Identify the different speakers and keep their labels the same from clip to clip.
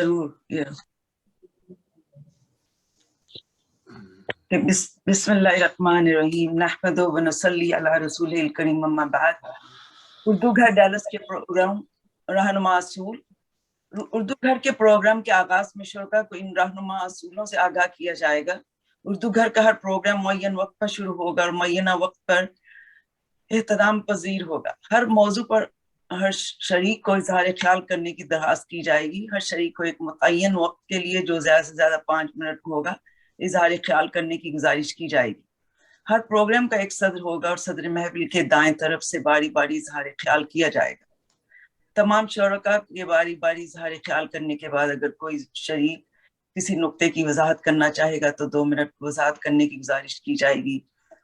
Speaker 1: ضرور. بسم اللہ الرحمن الرحیم نحمدہ و نصلی علی رسول الکریم اما بعد. اردو گھر ڈیلس کے پروگرام رہنما اصول. اردو گھر کے پروگرام کے آغاز میں شرکا کو ان رہنما اصولوں سے آگاہ کیا جائے گا. اردو گھر کا ہر پروگرام معین وقت پر شروع ہوگا اور معینہ وقت پر اہتمام پذیر ہوگا. ہر موضوع پر ہر شریک کو اظہار خیال کرنے کی درخواست کی جائے گی. ہر شریک کو ایک متعین وقت کے لیے جو زیادہ سے زیادہ 5 منٹ ہوگا اظہار خیال کرنے کی گزارش کی جائے گی. ہر پروگرام کا ایک صدر ہوگا اور صدر محفل کے دائیں طرف سے باری باری اظہار خیال کیا جائے گا. تمام شرکاء کے باری باری اظہار خیال کرنے کے بعد اگر کوئی شریک کسی نقطے کی وضاحت کرنا چاہے گا تو 2 منٹ وضاحت کرنے کی گزارش کی جائے گی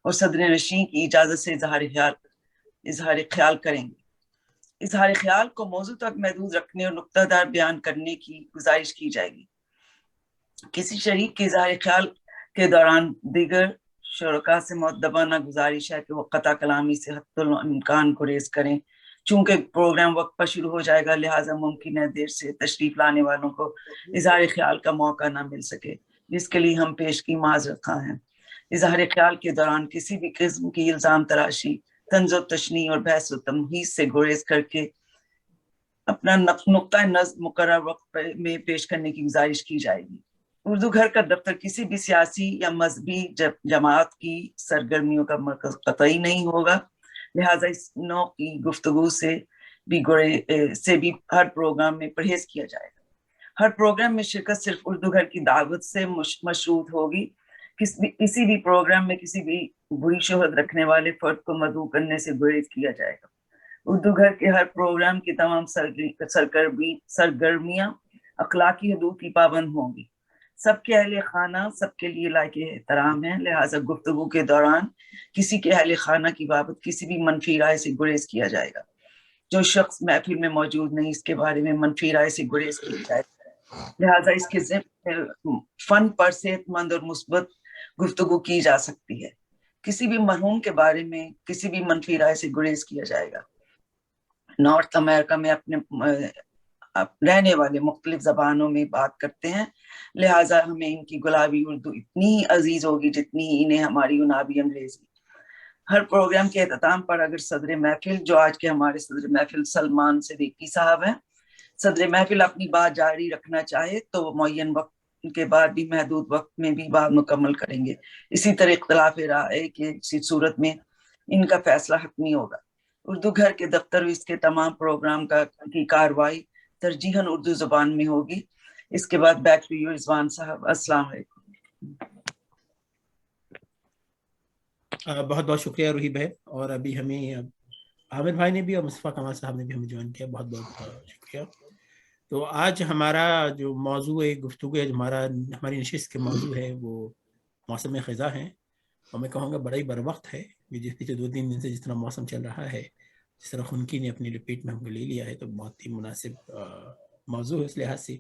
Speaker 1: اور صدر نشین کی اجازت سے اظہار خیال کریں گے. اظہار خیال کو موضوع تک محدود رکھنے اور نقطہ دار بیان کرنے کی گزارش کی جائے گی. کسی شریک کے اظہار خیال کے دوران دیگر شرکاء سے مؤدبانہ گزارش ہے کہ وہ قطع کلامی سے حتی الامکان گریز کریں. چونکہ پروگرام وقت پر شروع ہو جائے گا لہٰذا ممکن ہے دیر سے تشریف لانے والوں کو اظہار خیال کا موقع نہ مل سکے، جس کے لیے ہم پیش کی معذرت خواہ ہیں. اظہار خیال کے دوران کسی بھی قسم کی الزام تراشی، طنز و تشنیع اور بحث و تمہیز سے گریز کر کے اپنا نقطہ نظر مقرر وقت میں پیش کرنے کی گزارش کی جائے گی. اردو گھر کا دفتر کسی بھی سیاسی یا مذہبی جماعت کی سرگرمیوں کا مرکز قطعی نہیں ہوگا، لہٰذا اس نوع کی گفتگو سے بھی ہر پروگرام میں پرہیز کیا جائے گا. ہر پروگرام میں شرکت صرف اردو گھر کی دعوت سے مشروط ہوگی. کسی بھی پروگرام میں کسی بھی بری شہرت رکھنے والے فرد کو مدعو کرنے سے گریز کیا جائے گا. اردو گھر کے ہر پروگرام کی تمام سرگرمیاں اخلاقی حدود کی پابند ہوں گی. سب کے اہل خانہ سب کے لیے لائق احترام ہے، لہٰذا گفتگو کے دوران کسی کے اہل خانہ کی بابت کسی بھی منفی رائے سے گریز کیا جائے گا. جو شخص محفل میں موجود نہیں اس کے بارے میں منفی رائے سے گریز کیا جائے گا، لہٰذا اس کے ذمہ فن پر صحت مند اور مثبت گفتگو کی جا سکتی ہے. کسی بھی مرحوم کے بارے میں کسی بھی منفی رائے سے گریز کیا جائے گا. نارتھ امریکہ میں اپنے رہنے والے مختلف زبانوں میں بات کرتے ہیں، لہٰذا ہمیں ان کی گلابی اردو اتنی ہی عزیز ہوگی جتنی ہی انہیں ہماری ینابی انگریزی. ہر پروگرام کے اختتام پر اگر صدر محفل، جو آج کے ہمارے صدر محفل سلمان صدیقی صاحب ہیں، صدر محفل اپنی بات جاری رکھنا چاہے تو وہ معین وقت کے بعد بھی محدود وقت میں بھی بات مکمل کریں گے. اسی طرح اختلاف رائے کی صورت میں ان کا فیصلہ حتمی ہوگا. اردو گھر کے دفتر اس کے تمام پروگرام کی کاروائی ترجیحاً اردو زبان میں ہوگی. اس کے بعد بیک ٹو یو رضوان صاحب. السلام علیکم.
Speaker 2: بہت بہت شکریہ روحی بھائی. اور ابھی ہمیں عامر بھائی نے بھی اور مصطفیٰ کمال صاحب نے بھی ہمیں جوائن کیا، بہت بہت شکریہ. تو آج ہمارا جو موضوع گفتگو ہے، ہماری نشست کے موضوع ہے وہ موسم خزاں ہے. اور میں کہوں گا بڑا ہی بر وقت ہے، جس پیچھے 2-3 دن سے جس طرح موسم چل رہا ہے، جس طرح خنکی نے اپنی لپیٹ میں ہم کو لے لیا ہے، تو بہت ہی مناسب موضوع ہے اس لحاظ سے.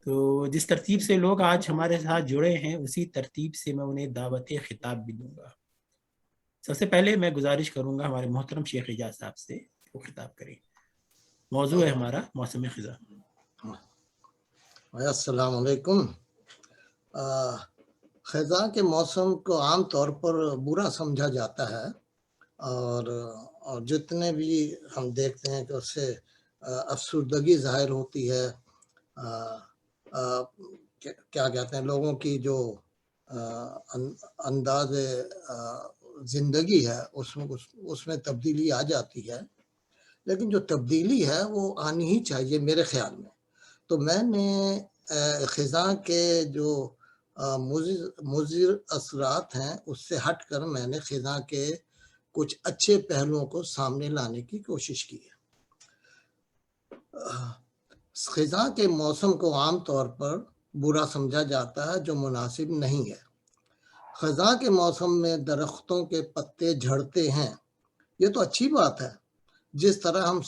Speaker 2: تو جس ترتیب سے لوگ آج ہمارے ساتھ جڑے ہیں اسی ترتیب سے میں انہیں دعوت خطاب بھی دوں گا. سب سے پہلے میں گزارش کروں گا ہمارے محترم شیخ اعجاز صاحب سے وہ خطاب کریں. موضوع ہے ہمارا موسم خزاں.
Speaker 3: السلام علیکم. خزاں کے موسم کو عام طور پر برا سمجھا جاتا ہے، اور جتنے بھی ہم دیکھتے ہیں کہ اس سے افسردگی ظاہر ہوتی ہے. کیا کہتے ہیں، لوگوں کی جو انداز زندگی ہے اس میں تبدیلی آ جاتی ہے. لیکن جو تبدیلی ہے وہ آنی ہی چاہیے میرے خیال میں. تو میں نے خزاں کے جو مضر اثرات ہیں اس سے ہٹ کر میں نے خزاں کے کچھ اچھے پہلوؤں کو سامنے لانے کی کوشش کی ہے. خزاں کے موسم کو عام طور پر برا سمجھا جاتا ہے، جو مناسب نہیں ہے. خزاں کے موسم میں درختوں کے پتے جھڑتے ہیں، یہ تو اچھی بات ہے. جس طرح ہم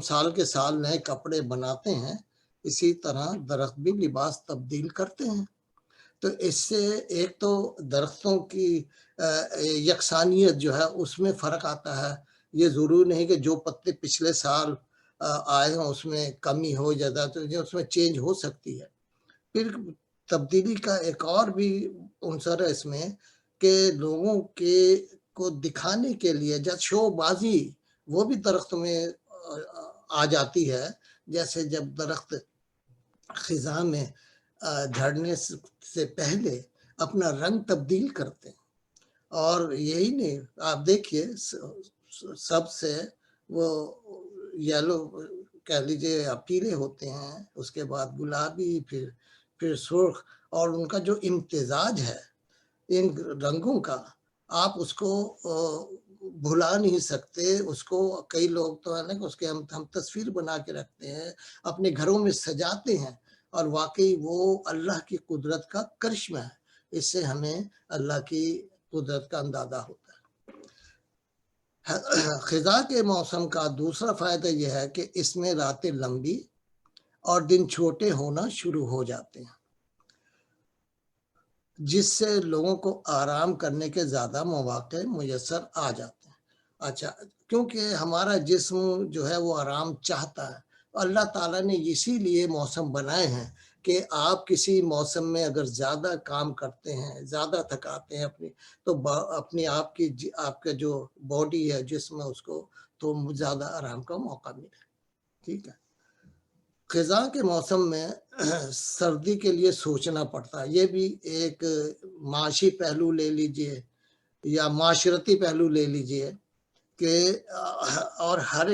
Speaker 3: سال کے سال نئے کپڑے بناتے ہیں، اسی طرح درخت بھی لباس تبدیل کرتے ہیں. تو اس سے ایک تو درختوں کی یکسانیت جو ہے اس میں فرق آتا ہے. یہ ضروری نہیں کہ جو پتے پچھلے سال آئے ہوں اس میں کمی ہو زیادہ تو اس میں چینج ہو سکتی ہے. پھر تبدیلی کا ایک اور بھی عنصر ہے اس میں کہ لوگوں کو دکھانے کے لیے جب شو بازی وہ بھی درخت میں آ جاتی ہے. جیسے جب درخت خزاں میں جھڑنے سے پہلے اپنا رنگ تبدیل کرتے ہیں. اور یہی نہیں, آپ دیکھیے سب سے وہ یلو کہہ لیجیے یا پیلے ہوتے ہیں, اس کے بعد گلابی, پھر سرخ, اور ان کا جو امتزاج ہے ان رنگوں کا آپ اس کو بھلا نہیں سکتے. اس کو کئی لوگ تو ہے نا اس کے ہم تصویر بنا کے رکھتے ہیں, اپنے گھروں میں سجاتے ہیں, اور واقعی وہ اللہ کی قدرت کا کرشمہ ہے. اس سے ہمیں اللہ کی قدرت کا اندازہ ہوتا ہے. خزاں کے موسم کا دوسرا فائدہ یہ ہے کہ اس میں راتیں لمبی اور دن چھوٹے ہونا شروع ہو جاتے ہیں, جس سے لوگوں کو آرام کرنے کے زیادہ مواقع میسر آ جاتے ہیں. اچھا, کیونکہ ہمارا جسم جو ہے وہ آرام چاہتا ہے. اللہ تعالیٰ نے اسی لیے موسم بنائے ہیں کہ آپ کسی موسم میں اگر زیادہ کام کرتے ہیں, زیادہ تھکاتے ہیں تو اپنی آپ کا جو باڈی ہے جسم ہے اس کو تو زیادہ آرام کا موقع ملے. ٹھیک ہے. خزاں کے موسم میں سردی کے لیے سوچنا پڑتا ہے. یہ بھی ایک معاشی پہلو لے لیجئے یا معاشرتی پہلو لے لیجئے کہ اور ہر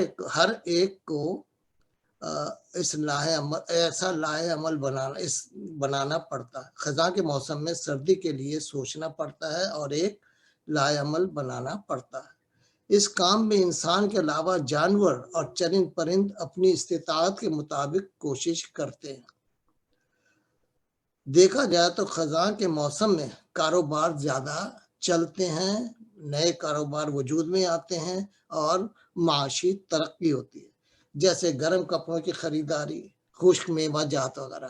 Speaker 3: ایک کو ایسا لاہے عمل بنانا پڑتا ہے. خزاں کے موسم میں سردی کے لیے سوچنا پڑتا ہے اور ایک لاہے عمل بنانا پڑتا ہے. اس کام میں انسان کے علاوہ جانور اور چرند پرند اپنی استطاعت کے مطابق کوشش کرتے ہیں. دیکھا جائے تو خزاں کے موسم میں کاروبار زیادہ چلتے ہیں, نئے کاروبار وجود میں آتے ہیں اور معاشی ترقی ہوتی ہے. جیسے گرم کپڑوں کی خریداری, خشک میوہ جات وغیرہ.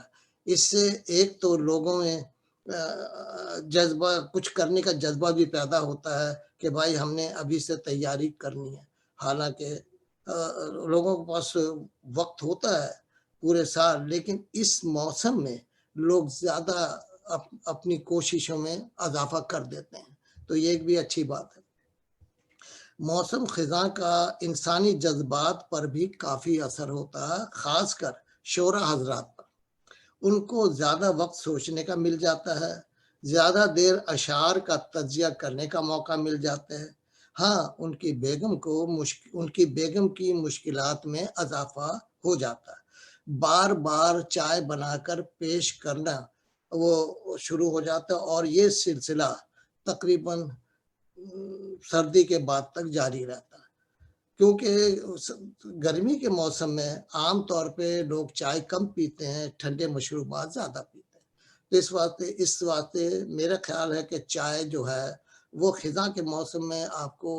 Speaker 3: اس سے ایک تو لوگوں میں جذبہ کچھ کرنے کا جذبہ بھی پیدا ہوتا ہے کہ بھائی ہم نے ابھی سے تیاری کرنی ہے. حالانکہ لوگوں کے پاس وقت ہوتا ہے پورے سال, لیکن اس موسم میں لوگ زیادہ اپنی کوششوں میں اضافہ کر دیتے ہیں. تو یہ ایک بھی اچھی بات ہے. موسم خزاں کا انسانی جذبات پر بھی کافی اثر ہوتا ہے, خاص کر شعرا حضرات پر. ان کو زیادہ وقت سوچنے کا مل جاتا ہے, زیادہ دیر اشعار کا تجزیہ کرنے کا موقع مل جاتا ہے. ہاں, ان کی بیگم کی مشکلات میں اضافہ ہو جاتا ہے. بار بار چائے بنا کر پیش کرنا وہ شروع ہو جاتا ہے, اور یہ سلسلہ تقریباً سردی کے بعد تک جاری رہتا ہے. کیونکہ گرمی کے موسم میں عام طور پہ لوگ چائے کم پیتے ہیں, ٹھنڈے مشروبات زیادہ پیتے ہیں. تو اس واسطے میرا خیال ہے کہ چائے جو ہے وہ خزاں کے موسم میں آپ کو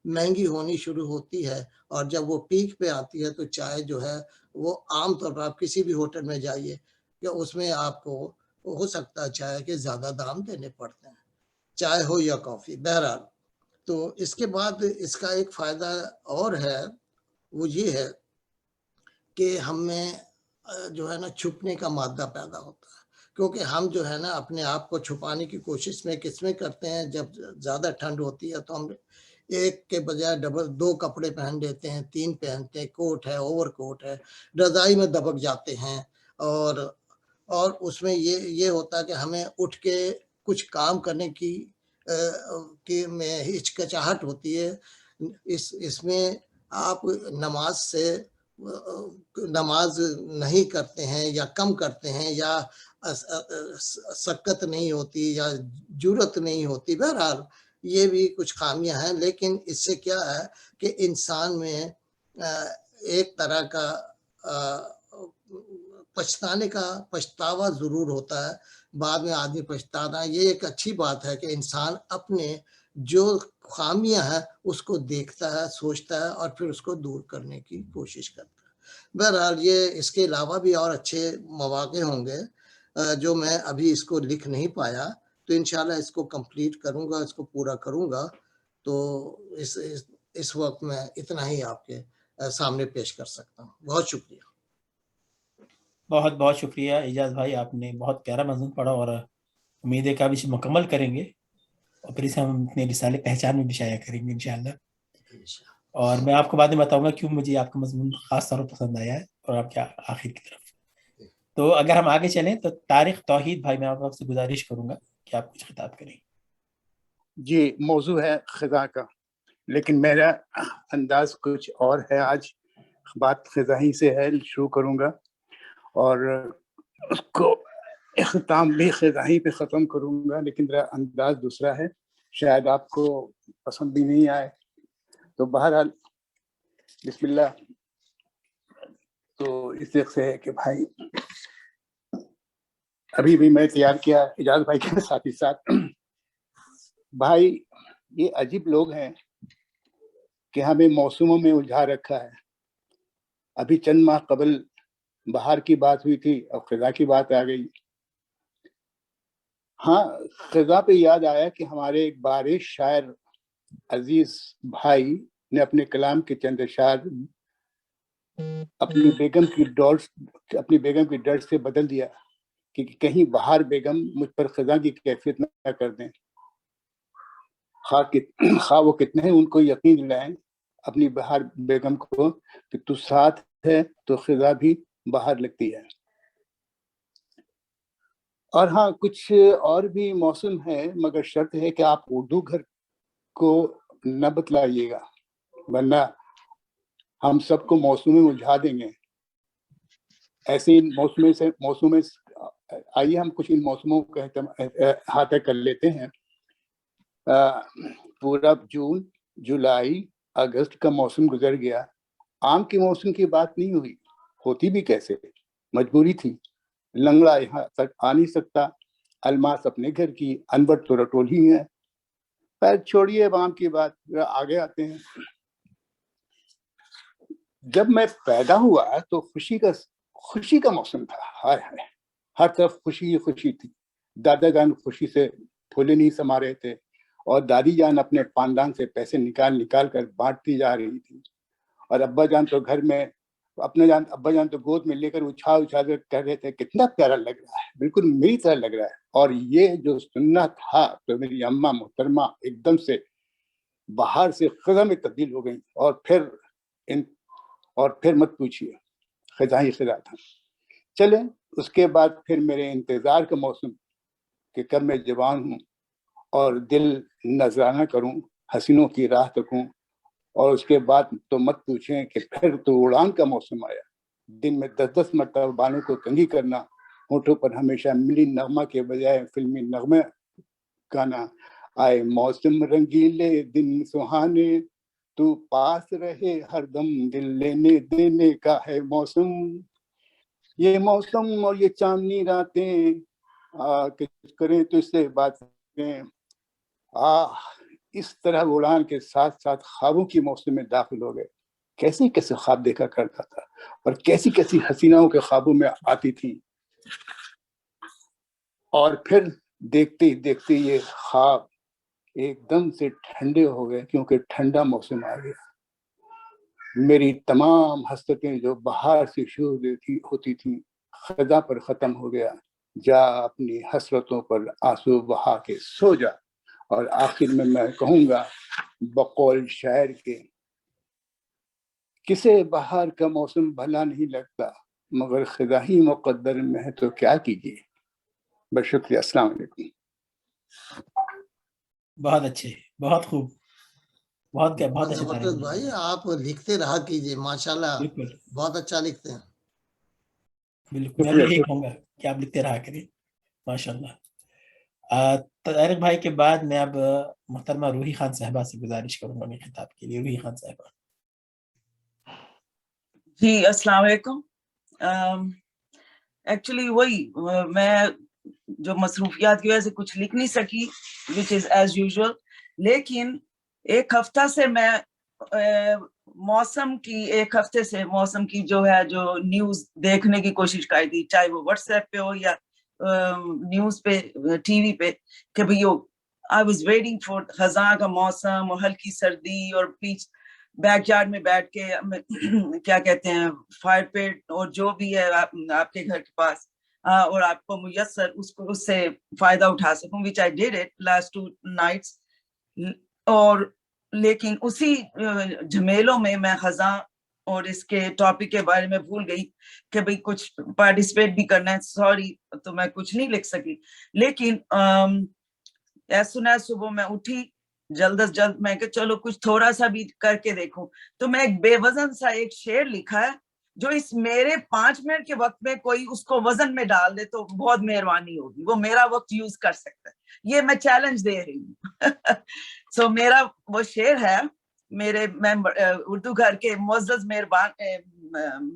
Speaker 3: مہنگی ہونی شروع ہوتی ہے, اور جب وہ پیک پہ آتی ہے تو چائے جو ہے وہ عام طور پر آپ کسی بھی ہوٹل میں جائیے کہ اس میں آپ کو ہو سکتا ہے چائے کے زیادہ دام دینے پڑتے ہیں, چائے ہو یا کافی. بہرحال تو اس کے بعد اس کا ایک فائدہ اور ہے, وہ یہ ہے کہ ہمیں جو ہے نا چھپنے کا مادہ پیدا ہوتا ہے. کیونکہ ہم جو ہے نا اپنے آپ کو چھپانے کی کوشش میں کس میں کرتے ہیں, جب زیادہ ٹھنڈ ہوتی ہے تو ہم ایک کے بجائے دو کپڑے پہن لیتے ہیں, 3 پہنتے ہیں, کوٹ ہے, اوور کوٹ ہے, رضائی میں دبک جاتے ہیں. اور اس میں یہ ہوتا ہے کہ ہمیں اٹھ کے کچھ کام کرنے کی میں ہچکچاہٹ ہوتی ہے. اس میں آپ نماز نہیں کرتے ہیں یا کم کرتے ہیں, یا سکت نہیں ہوتی یا جرت نہیں ہوتی. بہرحال یہ بھی کچھ خامیاں ہیں, لیکن اس سے کیا ہے کہ انسان میں ایک طرح کا پچھتاوا ضرور ہوتا ہے. بعد میں آدمی پچھتانا, یہ ایک اچھی بات ہے کہ انسان اپنے جو خامیاں ہیں اس کو دیکھتا ہے, سوچتا ہے, اور پھر اس کو دور کرنے کی کوشش کرتا ہے. بہرحال یہ اس کے علاوہ بھی اور اچھے مواقع ہوں گے جو میں ابھی اس کو لکھ نہیں پایا, تو انشاءاللہ اس کو کمپلیٹ کروں گا, اس کو پورا کروں گا. تو اس وقت میں اتنا ہی آپ کے سامنے پیش کر سکتا ہوں. بہت شکریہ.
Speaker 2: بہت بہت شکریہ اعجاز بھائی, آپ نے بہت پیارا مضمون پڑھا اور امید ہے کہ آپ اسے مکمل کریں گے اور پھر اسے ہم اپنے رسالے پہچان میں بھی شائع کریں گے انشاءاللہ. اور میں آپ کو بعد میں بتاؤں گا کیوں مجھے آپ کا مضمون خاص طور پر پسند آیا ہے اور آپ کیا آخر کی طرف. تو اگر ہم آگے چلیں تو طارق توحید بھائی, میں آپ سے گزارش کروں گا کہ آپ کچھ خطاب کریں.
Speaker 4: جی, موضوع ہے خزاں کا, لیکن میرا انداز کچھ اور ہے. آج بات خزاں ہی سے ہے, شروع کروں گا اور اس کو اختتام بھی خزاں ہی پہ ختم کروں گا, لیکن میرا انداز دوسرا ہے, شاید آپ کو پسند بھی نہیں آئے. تو بہرحال بسم اللہ. تو اس طرح سے ہے کہ بھائی ابھی بھی میں تیار کیا اعجاز بھائی کے ساتھ ہی ساتھ. بھائی یہ عجیب لوگ ہیں کہ ہمیں موسموں میں الجھا رکھا ہے. ابھی چند ماہ قبل بہار کی بات ہوئی تھی, اب خزاں کی بات آ گئی. ہاں, خزاں پہ یاد آیا کہ ہمارے ایک بارش شاعر عزیز بھائی نے اپنے کلام کے چند اشعار اپنی بیگم کی ڈر سے بدل دیا کہ کہیں بہار بیگم مجھ پر خزاں کی کیفیت نہ کر دیں. خواہ وہ کتنے ہیں ان کو یقین دلائیں اپنی بہار بیگم کو کہ تو ساتھ ہے تو خزاں بھی بہار لگتی ہے. اور ہاں, کچھ اور بھی موسم ہے, مگر شرط ہے کہ آپ اردو گھر کو نہ بتلائیے گا, ورنہ ہم سب کو موسم میں الجھا دیں گے. ایسے موسم میں آئیے ہم کچھ ان موسموں کا احاطہ کر لیتے ہیں. پورا جون, جولائی, اگست کا موسم گزر گیا. آم کے موسم کی بات نہیں ہوئی, ہوتی بھی کیسے, مجبوری تھی. لنگڑا یہاں تک آ نہیں سکتا, الماس اپنے گھر کی, انور تو رٹول ہی ہے. پیر چھوڑیے اب آم کی بات, آگے آتے ہیں. جب میں پیدا ہوا تو خوشی کا موسم تھا. ہائے ہائے, ہر طرف خوشی خوشی تھی. دادا جان خوشی سے پھولے نہیں سما رہے تھے اور دادی جان اپنے پاندان سے پیسے نکال کر بانٹتی جا رہی تھی. اور ابا جان تو گھر میں ابا جان تو گود میں لے کر اچھال کر کہہ رہے تھے کتنا پیارا لگ رہا ہے, بالکل میری طرح لگ رہا ہے. اور یہ جو سننا تھا تو میری اماں محترمہ ایک دم سے بہار سے خزاں میں تبدیل ہو گئی. اور پھر مت پوچھیے, خزاں ہی خزاں تھا. چلے اس کے بعد پھر میرے انتظار کا موسم کہ کب میں جوان ہوں اور دل نذرانہ کروں, حسینوں کی راہ تکوں. اور اس کے بعد تو مت پوچھیں کہ پھر تو اڑان کا موسم آیا. دن میں 10 مرتبہ بالوں کو کنگھی کرنا, ہونٹوں پر ہمیشہ ملی نغمہ کے بجائے فلمی نغمہ گانا. آئے موسم رنگیلے دن سہانے, تو پاس رہے ہر دم, دل لینے دینے کا ہے موسم. یہ موسم اور یہ چاندنی راتیں کریں تو اس سے بات کریں. اس طرح اڑان کے ساتھ ساتھ خوابوں کی موسم میں داخل ہو گئے. کیسے کیسے خواب دیکھا کرتا تھا اور کیسی کیسی حسیناؤں کے خوابوں میں آتی تھی. اور پھر دیکھتے دیکھتے یہ خواب ایک دم سے ٹھنڈے ہو گئے کیونکہ ٹھنڈا موسم آ گیا. میری تمام حسرتیں جو بہار سے شروع ہوتی تھیں خزاں پر ختم ہو گیا. جا اپنی حسرتوں پر آنسو بہا کے سو جا. اور آخر میں کہوں گا بقول شاعر کے, کسے بہار کا موسم بھلا نہیں لگتا, مگر خزاں ہی مقدر میں ہے تو کیا کیجیے. بس شکریہ, السلام علیکم.
Speaker 2: بہت اچھے, بہت خوب, بہت اچھے
Speaker 3: زبردست بھائی, آپ لکھتے رہا کیجیے, ماشاءاللہ بہت اچھا لکھتے ہیں.
Speaker 2: بالکل, میں بھی یہی کہوں گا کہ آپ لکھتے رہا کریں, ماشاءاللہ. طارق بھائی کے بعد میں اب محترمہ روحی خان صاحبہ سے گزارش کروں گا خطاب کے لیے. روحی خان صاحبہ.
Speaker 1: جی السلام علیکم. ایکچولی وہی میں جو مصروفیات کی وجہ سے کچھ لکھ نہیں سکی, وچ از ایز یوزول. لیکن ایک ہفتے سے موسم کی جو نیوز دیکھنے کی کوشش کی تھی, چاہے وہ واٹس ایپ پہ ہو یا نیوز پہ, ٹی وی پہ, کہ بھئی آئی واز ویٹنگ فار خزاں کا موسم اور ہلکی سردی اور بیک یارڈ میں بیٹھ کے کیا کہتے ہیں فائر پیٹ اور جو بھی ہے آپ کے گھر کے پاس اور آپ کو میسر اس سے فائدہ اٹھا سکوں, which I did it last 2 nights. اور لیکن اسی جھمیلوں میں میں خزاں اور اس کے ٹاپک کے بارے میں بھول گئی کہ بھئی کچھ پارٹیسپیٹ بھی کرنا ہے. سوری, تو میں کچھ نہیں لکھ سکی. لیکن ایز سون ایز صبح میں اٹھی جلد از جلد, میں کہ چلو کچھ تھوڑا سا بھی کر کے دیکھوں, تو میں ایک بے وزن سا ایک شعر لکھا ہے جو اس میرے 5 منٹ کے وقت میں کوئی اس کو وزن میں ڈال دے تو بہت مہربانی ہوگی, وہ میرا وقت یوز کر سکتا ہے. یہ میں چیلنج دے رہی ہوں. سو میرا وہ شعر ہے میرے اردو گھر کے معزز مہربان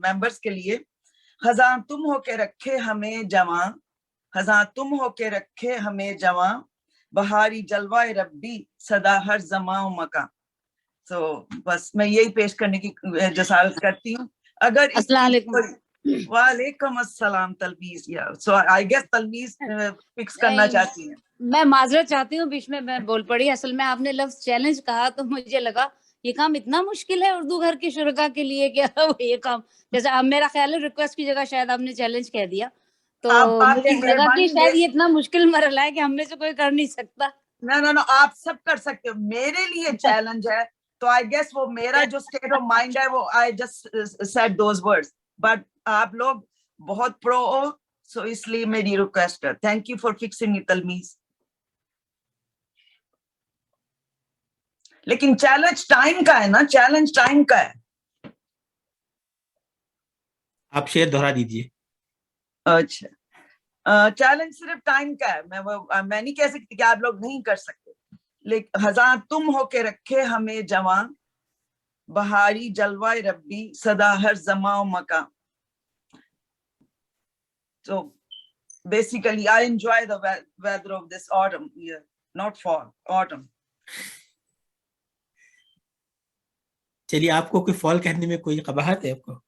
Speaker 1: ممبرس کے لیے. خزاں تم ہو کے رکھے ہمیں جواں, خزاں تم ہو کے رکھے ہمیں جواں, بہاری جلوہ ربی صدا ہر زماں و مکان. تو بس میں یہی پیش کرنے کی جسارت کرتی ہوں. اگر
Speaker 5: السلام علیکم.
Speaker 1: وعلیکم السلام تلمیز. سو آئی گیس تلمیز فکس کرنا چاہتی ہیں.
Speaker 5: میں معذرت چاہتی ہوں, بیچ میں بول پڑی. اصل میں آپ نے لفظ چیلنج کہا تو مجھے لگا یہ کام اتنا مشکل ہے اردو گھر کے شرکا کے لیے کہ یہ کام, جیسے اب میرا خیال ہے ریکویسٹ کی جگہ شاید آپ نے چیلنج کہہ دیا, تو مجھے لگا کہ شاید یہ اتنا مشکل مرحلہ ہے کہ ہم میں سے کوئی کر نہیں سکتا.
Speaker 1: نہ آپ سب کر سکتے ہو, میرے لیے چیلنج ہے. تو آئی گیس وہ میرا جو اسٹیٹ آف مائنڈ ہے وہ I just said those words, but آپ لوگ بہت پرو ہو, سو اس لیے میری ریکویسٹ ہے. Thank you for fixing it Talmeez. لیکن چیلنج ٹائم کا ہے نا, چیلنج ٹائم کا ہے.
Speaker 2: آپ شعر دہرا دیجئے.
Speaker 1: اچھا, چیلنج صرف ٹائم کا ہے. میں نہیں کہہ سکتی کہ آپ لوگ نہیں کر سکتے. لیکن خزاں تم ہو کے رکھے ہمیں جواں, بہاری جلوہ ربی صدا ہر زماں و مکان. So basically I enjoy the weather of this autumn year, not fall, autumn.
Speaker 2: چلیے, آپ کو کوئی فال کہنے میں کوئی قباحت ہے آپ کو؟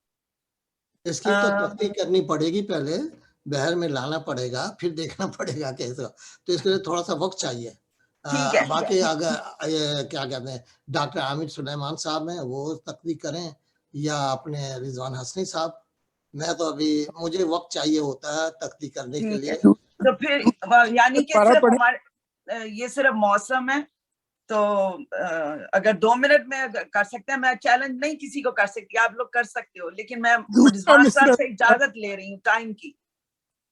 Speaker 3: اس کی تو تحقیق کرنی پڑے گی, پہلے بہر میں لانا پڑے گا, پھر دیکھنا پڑے گا کیسے, تو اس کے لیے تھوڑا سا وقت چاہیے. باقی اگر کیا کہتے ہیں ڈاکٹر عامر سلیمان صاحب ہیں وہ تحقیق کریں یا اپنے رضوان حسنی صاحب, میں تو ابھی مجھے وقت چاہیے ہوتا ہے تحقیق کرنے کے لیے.
Speaker 1: تو پھر یعنی کہ صرف ہمارے یہ صرف موسم ہے, تو اگر 2 منٹ میں کر سکتے ہیں, میں چیلنج نہیں کسی کو کر سکتی, آپ لوگ کر سکتے ہو, لیکن میں رضوان صاحب سے اجازت لے رہی ہوں ٹائم کی.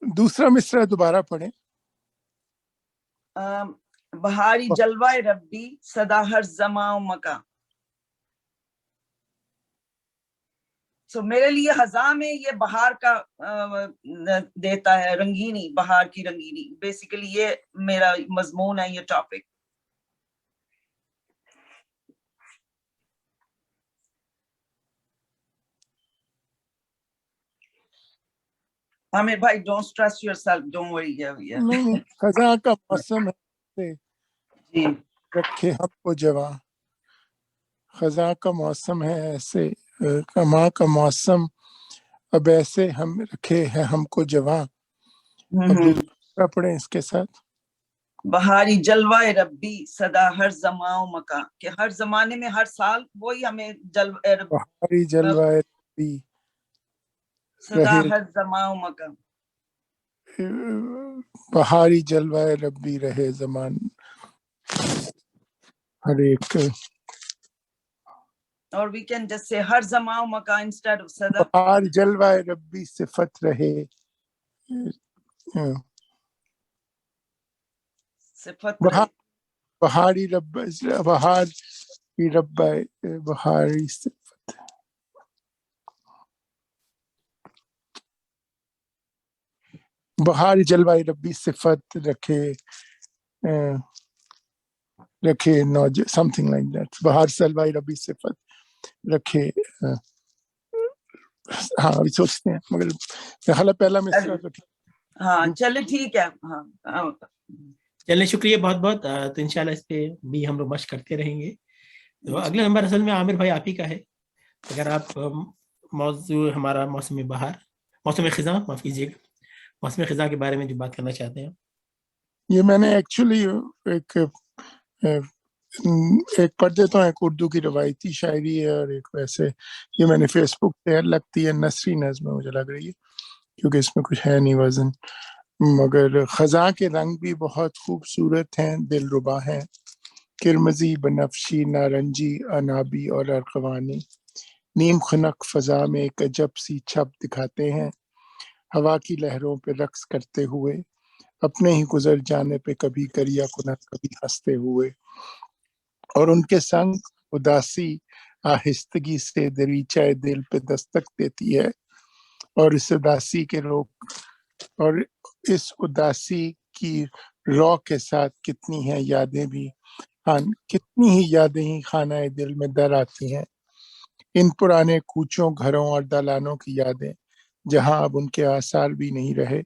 Speaker 6: دوسرا مصرع دوبارہ پڑھیں.
Speaker 1: بہاری جلوہ ربی صدا ہر زماں و مکان. سو میرے لیے خزاں میں یہ بہار کا دیتا ہے رنگینی, بہار کی رنگینی. بیسیکلی یہ میرا مضمون ہے, یہ ٹاپک. عامر بھائی don't stress your self, don't worry.
Speaker 6: خزاں کا موسم ہے
Speaker 1: جی
Speaker 6: رکھے ہم کو جواں, خزاں کا موسم ہے ایسے, کماں کا موسم اب ایسے ہم رکھے ہیں ہم کو جواں. عبداللہ پڑھیں اس کے ساتھ.
Speaker 1: بہاری جلوہ ربی صدا ہر زماں و مکان, کہ ہر زمانے میں ہر سال وہی ہمیں
Speaker 6: بہاری جلوہ ربی
Speaker 1: صدا ہر زماں و مکان.
Speaker 6: بہاری جلوہ ربی رہے زمان ہر ایک.
Speaker 1: اور we can just say ہر زماں و مکان instead of صدا.
Speaker 6: بہار جلوہ ربی صفت رہے,
Speaker 1: صفت رہے.
Speaker 6: بہاری رب, بہار کی رب, بہاری صفت. بہار جلوہ ربی صفت رکھے سم تھنگ لائک دیٹ. بہار جلوہ ربی صفت رکھے. ہاں ابھی سوچتے ہیں, مگر خیال پہلا مصرع تو ٹھیک.
Speaker 1: ہاں چلے ٹھیک ہے. ہاں
Speaker 2: چلے, شکریہ بہت بہت. تو انشاءاللہ اس پہ بھی ہم لوگ مشق کرتے رہیں گے. تو اگلا نمبر اصل میں عامر بھائی آپ ہی کا ہے. اگر آپ موضوع ہمارا موسم بہار, موسم خزاں, معاف کیجیے گا, موسم خزاں کے بارے میں جو بات کرنا چاہتے ہیں.
Speaker 6: یہ میں نے ایکچولی ایک ایک پڑھ دیتا ہوں, ایک اردو کی روایتی شاعری ہے اور ایک ویسے, یہ میں نے فیس بک پہ لگتی ہے نثری نظم مجھے لگ رہی ہے کیونکہ اس میں کچھ ہے نہیں وزن, مگر خزاں کے رنگ بھی بہت خوبصورت ہیں, دل ربا ہیں, کرمزی بنفشی نارنجی انابی اور ارغوانی, نیم خنک فضا میں ایک عجب سی چھپ دکھاتے ہیں, ہوا کی لہروں پہ رقص کرتے ہوئے, اپنے ہی گزر جانے پہ کبھی کریا کنت کبھی ہنستے ہوئے, اور ان کے سنگ اداسی آہستگی سے دریچہ دل پہ دستک دیتی ہے, اور اس اداسی کے اور اس اداسی کی رو کے ساتھ کتنی ہیں یادیں بھی, کتنی ہی یادیں ہی خانہ دل میں در آتی ہیں, ان پرانے کوچوں گھروں اور دالانوں کی یادیں جہاں اب ان کے آثار بھی نہیں رہے,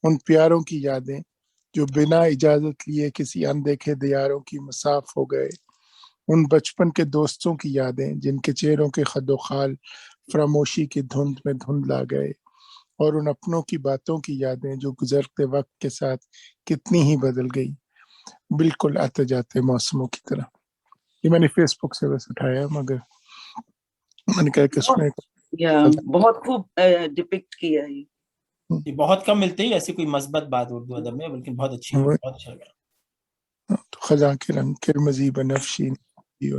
Speaker 6: ان پیاروں کی یادیں جو بنا اجازت لیے کسی اندیکھے دیاروں کی مساف ہو گئے, ان بچپن کے دوستوں کی یادیں جن کے چہروں کے خد و خال فراموشی کی دھند میں دھندلا گئے, اور ان اپنوں کی باتوں کی یادیں جو گزرتے وقت کے ساتھ کتنی ہی بدل گئی, بالکل آتے جاتے موسموں کی طرح. یہ میں نے فیس بک سے بس اٹھایا مگر میں نے کہا کہ اس میں
Speaker 1: بہت خوب ڈپکٹ کیا ہے.
Speaker 2: یہ بہت کم ملتے ہیں ایسی کوئی مثبت بات اردو ادب میں, بلکہ بہت اچھی, بہت اچھا لگا.
Speaker 6: خزاں کے رنگ کرمزی بنفشی
Speaker 1: جی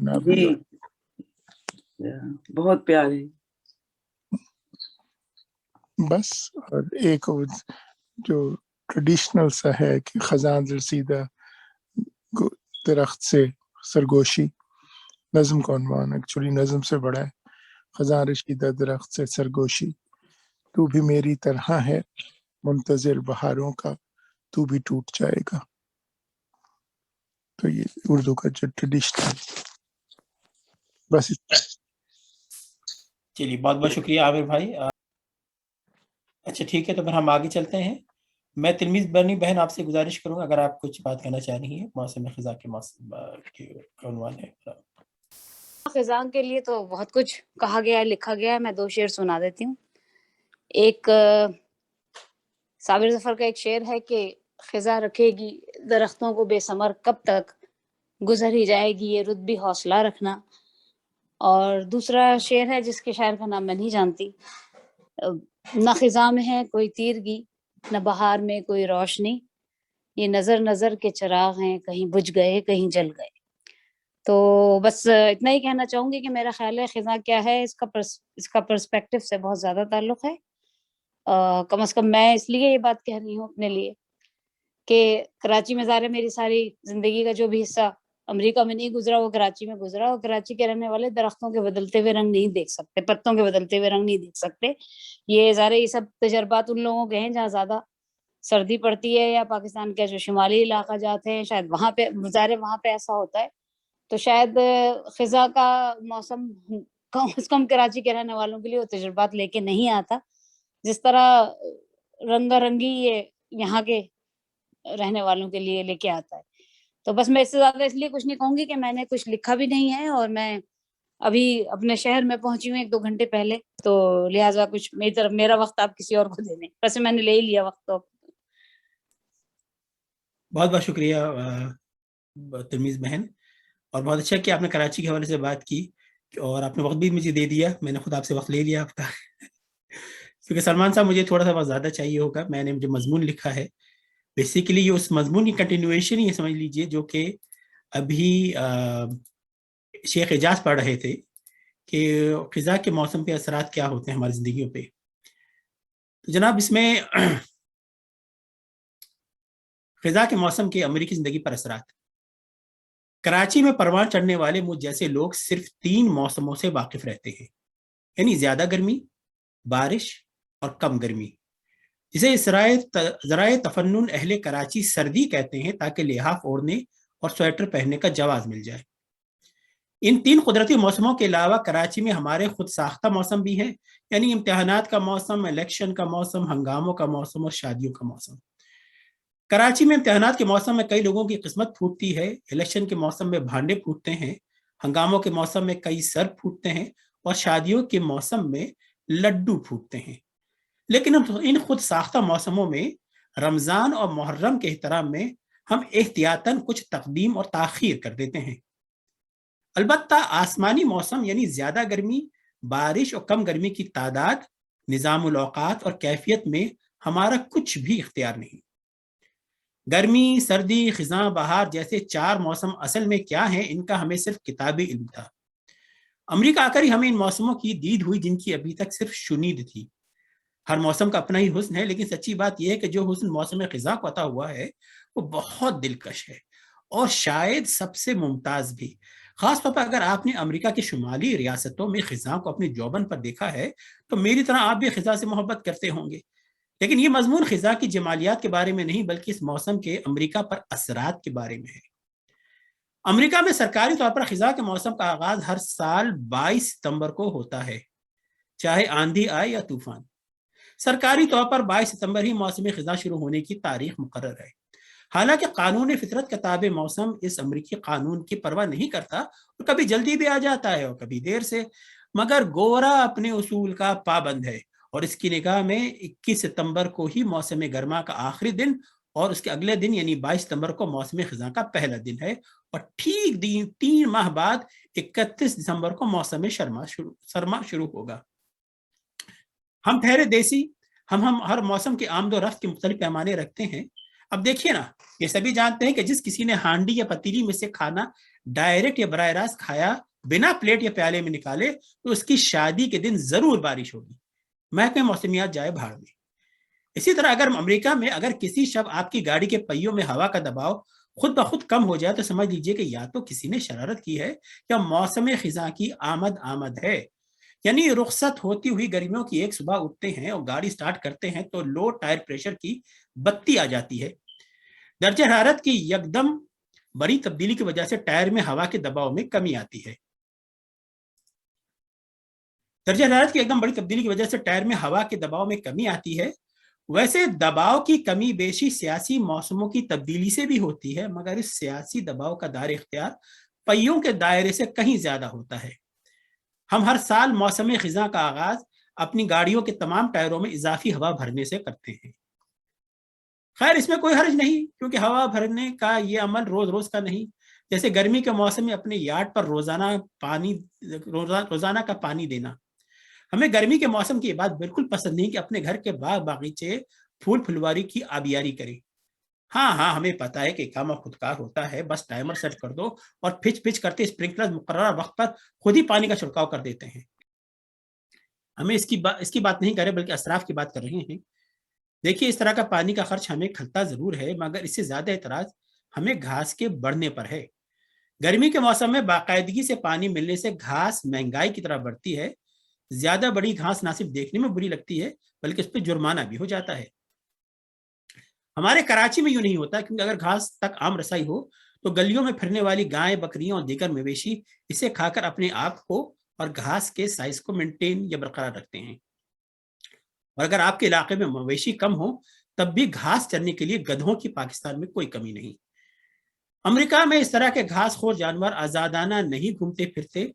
Speaker 1: بہت پیارے.
Speaker 6: بس, اور ایک جو ٹریڈیشنل سا ہے کہ خزاں رسیدہ درخت سے سرگوشی, نظم کا عنوان ایکچولی نظم سے بڑا ہے, خزاں رسیدہ درخت سے سرگوشی, تو بھی میری طرح ہے منتظر بہاروں کا, تو بھی ٹوٹ جائے گا. تو یہ اردو کا جو ٹریڈیشنل, بس.
Speaker 2: چلیے بہت بہت شکریہ عامر بھائی. اچھا ٹھیک ہے, تو پھر ہم آگے چلتے ہیں. میں تلمیذ برنی بہن آپ سے گزارش کروں گا اگر آپ کچھ بات کرنا چاہ رہی ہیں موسم خزاں کے موسم کے عنوان ہے.
Speaker 5: خزاں کے لیے تو بہت کچھ کہا گیا ہے, لکھا گیا ہے. میں 2 شعر سنا دیتی ہوں. ایک صابر ظفر کا ایک شعر ہے کہ خزاں رکھے گی درختوں کو بے ثمر کب تک, گزر ہی جائے گی یہ رت بھی حوصلہ رکھنا. اور دوسرا شعر ہے جس کے شاعر کا نام میں نہیں جانتی. نہ خزاں میں ہے کوئی تیرگی نہ بہار میں کوئی روشنی, یہ نظر نظر کے چراغ ہیں کہیں بجھ گئے کہیں جل گئے. تو بس اتنا ہی کہنا چاہوں گی کہ میرا خیال ہے خزاں کیا ہے, اس کا پرسپیکٹو سے بہت زیادہ تعلق ہے. کم از کم میں اس لیے یہ بات کہہ رہی ہوں اپنے لیے کہ کراچی میں ظاہر ہے میری ساری زندگی کا جو بھی حصہ امریکہ میں نہیں گزرا وہ کراچی میں گزرا, اور کراچی کے رہنے والے درختوں کے بدلتے ہوئے رنگ نہیں دیکھ سکتے, پتوں کے بدلتے ہوئے رنگ نہیں دیکھ سکتے. یہ ظاہر یہ سب تجربات ان لوگوں کے ہیں جہاں زیادہ سردی پڑتی ہے, یا پاکستان کے جو شمالی علاقہ جاتے ہیں شاید وہاں پہ ظاہر وہاں پہ ایسا ہوتا ہے. تو شاید خزاں کا موسم کم از کم کراچی کے رہنے والوں کے لیے وہ تجربات لے کے نہیں آتا جس طرح رنگا رنگی یہ یہاں کے رہنے والوں کے لیے لے کے آتا ہے. تو بس میں اس سے زیادہ اس لیے کچھ نہیں کہوں گی کہ میں نے کچھ لکھا بھی نہیں ہے, اور میں ابھی اپنے شہر میں پہنچی ہوں 1-2 گھنٹے پہلے, تو لہٰذا کچھ میری طرف میرا وقت آپ کسی اور کو دے دیں. ویسے میں نے لے ہی لیا وقت. تو
Speaker 2: بہت بہت شکریہ تلمیذ بہن, اور بہت اچھا کہ آپ نے کراچی کے حوالے سے بات کی, اور آپ نے وقت بھی مجھے دے دیا. میں نے خود آپ سے وقت لے لیا آپ کا کیونکہ سلمان صاحب مجھے تھوڑا سا وقت زیادہ چاہیے ہوگا. میں نے جو مضمون لکھا ہے بیسیکلی یہ اس مضمون کی کنٹینویشن یہ سمجھ لیجئے جو کہ ابھی شیخ اعجاز پڑھ رہے تھے کہ خزاں کے موسم پہ اثرات کیا ہوتے ہیں ہماری زندگیوں پہ. تو جناب اس میں خزاں کے موسم کے امریکی زندگی پر اثرات. کراچی میں پروان چڑھنے والے مجھ جیسے لوگ صرف 3 موسموں سے واقف رہتے ہیں, یعنی زیادہ گرمی, بارش اور کم گرمی, جسے ذرائع تفنن اہل کراچی سردی کہتے ہیں تاکہ لحاف اوڑھنے اور سویٹر پہننے کا جواز مل جائے. ان 3 قدرتی موسموں کے علاوہ کراچی میں ہمارے خود ساختہ موسم بھی ہیں, یعنی امتحانات کا موسم, الیکشن کا موسم, ہنگاموں کا موسم اور شادیوں کا موسم. کراچی میں امتحانات کے موسم میں کئی لوگوں کی قسمت پھوٹتی ہے, الیکشن کے موسم میں بھانڈے پھوٹتے ہیں, ہنگاموں کے موسم میں کئی سر پھوٹتے ہیں, اور شادیوں کے موسم میں لڈو پھوٹتے ہیں. لیکن ان خود ساختہ موسموں میں رمضان اور محرم کے احترام میں ہم احتیاطاً کچھ تقدیم اور تاخیر کر دیتے ہیں. البتہ آسمانی موسم یعنی زیادہ گرمی، بارش اور کم گرمی کی تعداد، نظام الاوقات اور کیفیت میں ہمارا کچھ بھی اختیار نہیں۔ گرمی، سردی، خزاں، بہار جیسے 4 موسم اصل میں کیا ہیں، ان کا ہمیں صرف کتابی علم تھا۔ امریکہ آ کر ہی ہمیں ان موسموں کی دید ہوئی جن کی ابھی تک صرف شنید تھی۔ ہر موسم کا اپنا ہی حسن ہے، لیکن سچی بات یہ ہے کہ جو حسن موسم خزاں کو عطا ہوا ہے وہ بہت دلکش ہے اور شاید سب سے ممتاز بھی۔ خاص طور پر اگر آپ نے امریکہ کی شمالی ریاستوں میں خزاں کو اپنی جوبن پر دیکھا ہے تو میری طرح آپ بھی خزاں سے محبت کرتے ہوں گے۔ لیکن یہ مضمون خزاں کی جمالیات کے بارے میں نہیں بلکہ اس موسم کے امریکہ پر اثرات کے بارے میں ہے۔ امریکہ میں سرکاری طور پر خزاں کے موسم کا آغاز ہر سال 22 ستمبر کو ہوتا ہے، چاہے آندھی آئے یا طوفان۔ سرکاری طور پر 22 ستمبر ہی موسم خزاں شروع ہونے کی تاریخ مقرر ہے۔ حالانکہ قانون فطرت کتاب موسم اس امریکی قانون کی پرواہ نہیں کرتا اور کبھی جلدی بھی آ جاتا ہے اور کبھی دیر سے، مگر گورا اپنے اصول کا پابند ہے اور اس کی نگاہ میں 21 ستمبر کو ہی موسم گرما کا آخری دن اور اس کے اگلے دن یعنی 22 ستمبر کو موسم خزاں کا پہلا دن ہے، اور ٹھیک 3 ماہ بعد 31 دسمبر کو موسم سرما شروع ہوگا۔ ہم ٹھہرے دیسی، ہم ہر موسم کے آمد و رفت کے مختلف پیمانے رکھتے ہیں۔ اب دیکھیے نا، یہ سبھی جانتے ہیں کہ جس کسی نے ہانڈی یا پتیلی میں سے کھانا ڈائریکٹ یا براہ راست کھایا بنا پلیٹ یا پیالے میں نکالے تو اس کی شادی کے دن ضرور بارش ہوگی، محکمہ موسمیات جائے بھاڑ میں۔ اسی طرح اگر امریکہ میں اگر کسی شب آپ کی گاڑی کے پہیوں میں ہوا کا دباؤ خود بخود کم ہو جائے تو سمجھ لیجئے کہ یا تو کسی نے شرارت کی ہے یا موسم خزاں کی آمد ہے۔ یعنی رخصت ہوتی ہوئی گرمیوں کی ایک صبح اٹھتے ہیں اور گاڑی سٹارٹ کرتے ہیں تو لو ٹائر پریشر کی بتی آ جاتی ہے۔ درجہ حرارت کی یکدم بڑی تبدیلی کی وجہ سے ٹائر میں ہوا کے دباؤ میں کمی آتی ہے۔ درجہ حرارت کی ایکدم بڑی تبدیلی کی وجہ سے ٹائر میں ہوا کے دباؤ میں کمی آتی ہے۔ ویسے دباؤ کی کمی بیشی سیاسی موسموں کی تبدیلی سے بھی ہوتی ہے، مگر اس سیاسی دباؤ کا دائرہ اختیار پہیوں کے دائرے سے کہیں زیادہ ہوتا ہے۔ ہم ہر سال موسم خزاں کا آغاز اپنی گاڑیوں کے تمام ٹائروں میں اضافی ہوا بھرنے سے کرتے ہیں۔ خیر اس میں کوئی حرج نہیں، کیونکہ ہوا بھرنے کا یہ عمل روز روز کا نہیں۔ جیسے گرمی کے موسم میں اپنے یارڈ پر روزانہ کا پانی دینا۔ ہمیں گرمی کے موسم کی یہ بات بالکل پسند نہیں کہ اپنے گھر کے باغ باغیچے پھول پھلواری کی آبیاری کریں۔ ہاں ہمیں پتا ہے کہ کام خودکار ہوتا ہے، بس ٹائمر سیٹ کر دو اور پچ کرتے اسپرنکلر مقررہ وقت پر خود ہی پانی کا چھڑکاؤ کر دیتے ہیں۔ ہمیں اس کی بات نہیں کر رہے بلکہ اسراف کی بات کر رہے ہیں۔ دیکھیے اس طرح کا پانی کا خرچ ہمیں کھلتا ضرور ہے، مگر اس سے زیادہ اعتراض ہمیں گھاس کے بڑھنے پر ہے۔ گرمی کے موسم میں باقاعدگی سے پانی ملنے سے گھاس مہنگائی کی طرح بڑھتی ہے۔ زیادہ بڑی گھاس نہ صرف دیکھنے میں بری لگتی ہے بلکہ اس پہ جرمانہ بھی ہو جاتا ہے۔ ہمارے کراچی میں یوں نہیں ہوتا، کیونکہ اگر گھاس تک عام رسائی ہو تو گلیوں میں پھرنے والی گائیں، بکریاں اور دیگر مویشی اسے کھا کر اپنے آپ کو اور گھاس کے سائز کو مینٹین یا برقرار رکھتے ہیں۔ اور اگر آپ کے علاقے میں مویشی کم ہو تب بھی گھاس چرنے کے لیے گدھوں کی پاکستان میں کوئی کمی نہیں۔ امریکہ میں اس طرح کے گھاس خور جانور آزادانہ نہیں گھومتے پھرتے،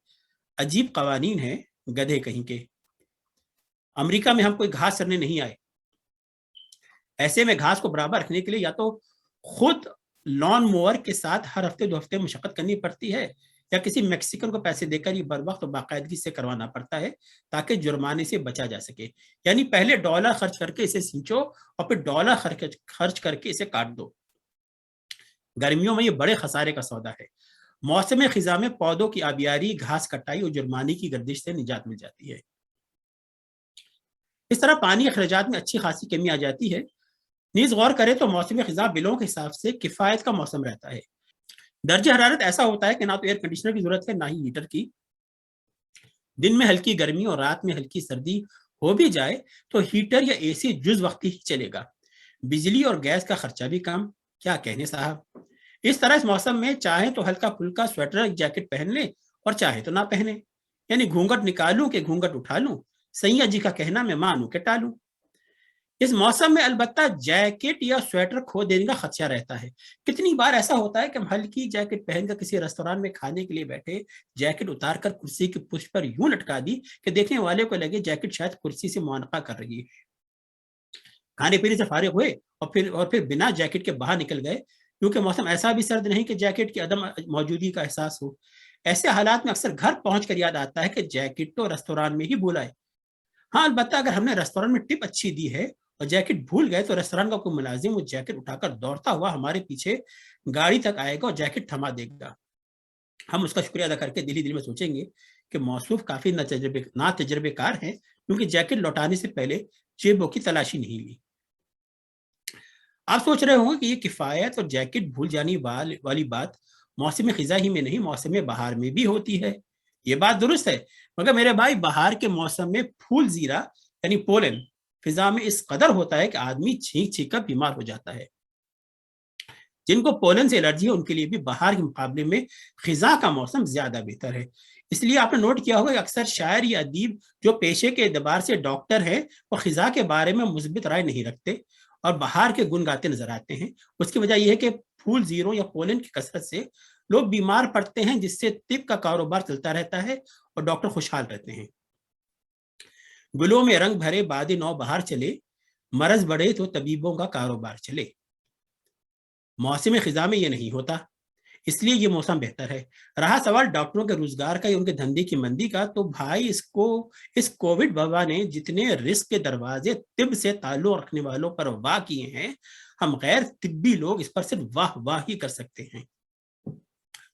Speaker 2: عجیب قوانین ہیں، گدھے کہیں کے۔ امریکہ میں ہم کوئی گھاس چرنے نہیں آئے۔ ایسے میں گھاس کو برابر رکھنے کے لیے یا تو خود لان موور کے ساتھ ہر ہفتے 2 ہفتے مشقت کرنی پڑتی ہے یا کسی میکسیکن کو پیسے دے کر یہ بر وقت اور باقاعدگی سے کروانا پڑتا ہے تاکہ جرمانے سے بچا جا سکے۔ یعنی پہلے $1 خرچ کر کے اسے سینچو اور پھر $1 خرچ کر کے اسے کاٹ دو۔ گرمیوں میں یہ بڑے خسارے کا سودا ہے۔ موسم خزاں میں پودوں کی آبیاری، گھاس کٹائی اور جرمانے کی گردش سے نجات مل جاتی ہے۔ اس طرح پانی اخراجات میں اچھی خاصی کمی آ جاتی ہے۔ نیز غور کرے تو موسم خزاں بلوں کے حساب سے کفایت کا موسم رہتا ہے۔ درجہ حرارت ایسا ہوتا ہے کہ نہ تو ایئر کنڈیشنر کی ضرورت ہے نہ ہی ہیٹر کی۔ دن میں ہلکی گرمی اور رات میں ہلکی سردی ہو بھی جائے تو ہیٹر یا اے سی جز وقتی ہی چلے گا۔ بجلی اور گیس کا خرچہ بھی کم، کیا کہنے صاحب۔ اس طرح اس موسم میں چاہیں تو ہلکا پھلکا سویٹر جیکٹ پہن لیں اور چاہے تو نہ پہنے، یعنی گھونگٹ نکالوں کہ گھونگٹ اٹھا لوں، سیاں جی کا کہنا میں مانوں کہ ٹالوں۔ اس موسم میں البتہ جیکٹ یا سویٹر کھو دینے کا خدشہ رہتا ہے۔ کتنی بار ایسا ہوتا ہے کہ ہم ہلکی جیکٹ پہن کر کسی ریستوران میں کھانے کے لیے بیٹھے، جیکٹ اتار کر کرسی کی پشت پر یوں لٹکا دی کہ دیکھنے والے کو لگے جیکٹ شاید کرسی سے معانقہ کر رہی ہے۔ کھانے پینے سے فارغ ہوئے اور پھر بنا جیکٹ کے باہر نکل گئے، کیونکہ موسم ایسا بھی سرد نہیں کہ جیکٹ کی عدم موجودگی کا احساس ہو۔ ایسے حالات میں اکثر گھر پہنچ کر یاد آتا ہے کہ جیکٹ تو ریستوران میں ہی بھولا ہے. ہاں البتہ اگر ہم نے ریستوران میں ٹپ اچھی دی ہے اور جیکٹ بھول گئے تو ریستوران کا کوئی ملازم وہ جیکٹ اٹھا کر دوڑتا ہوا ہمارے پیچھے گاڑی تک آئے گا اور جیکٹ تھما دے گا. ہم اس کا شکریہ ادا کر کے دل میں سوچیں گے کہ موصوف کافی ناتجربے کار ہیں کیونکہ جیکٹ لوٹانے سے پہلے جیبوں کی تلاشی نہیں لی. آپ سوچ رہے ہوں گے کہ یہ کفایت اور جیکٹ بھول جانے والی بات موسم خزاں ہی میں نہیں موسم بہار میں بھی ہوتی ہے. یہ بات درست ہے، مگر میرے بھائی بہار کے موسم میں پھول زیرہ یعنی پولن فضا میں اس قدر ہوتا ہے کہ آدمی چھینک چھینک کر بیمار ہو جاتا ہے. جن کو پولن سے الرجی ہے ان کے لیے بھی بہار کے مقابلے میں خزاں کا موسم زیادہ بہتر ہے. اس لیے آپ نے نوٹ کیا ہوگا کہ اکثر شاعر یا ادیب جو پیشے کے اعتبار سے ڈاکٹر ہیں وہ خزاں کے بارے میں مثبت رائے نہیں رکھتے اور بہار کے گن گاتے نظر آتے ہیں. اس کی وجہ یہ ہے کہ پھول زیروں یا پولن کی کثرت سے لوگ بیمار پڑتے ہیں جس سے طب کا کاروبار چلتا رہتا ہے اور ڈاکٹر خوشحال رہتے ہیں. گلوں میں رنگ بھرے باد نو بہار چلے، مرض بڑھے تو طبیبوں کا کاروبار چلے. موسم خزاں میں یہ نہیں ہوتا، اس لیے یہ موسم بہتر ہے. رہا سوال ڈاکٹروں کے روزگار کا یا ان کے دھندے کی مندی کا، تو بھائی اس کووڈ وبا نے جتنے رزق کے دروازے طب سے تعلق رکھنے والوں پر واہ کیے ہیں، ہم غیر طبی لوگ اس پر صرف واہ واہ ہی کر سکتے ہیں.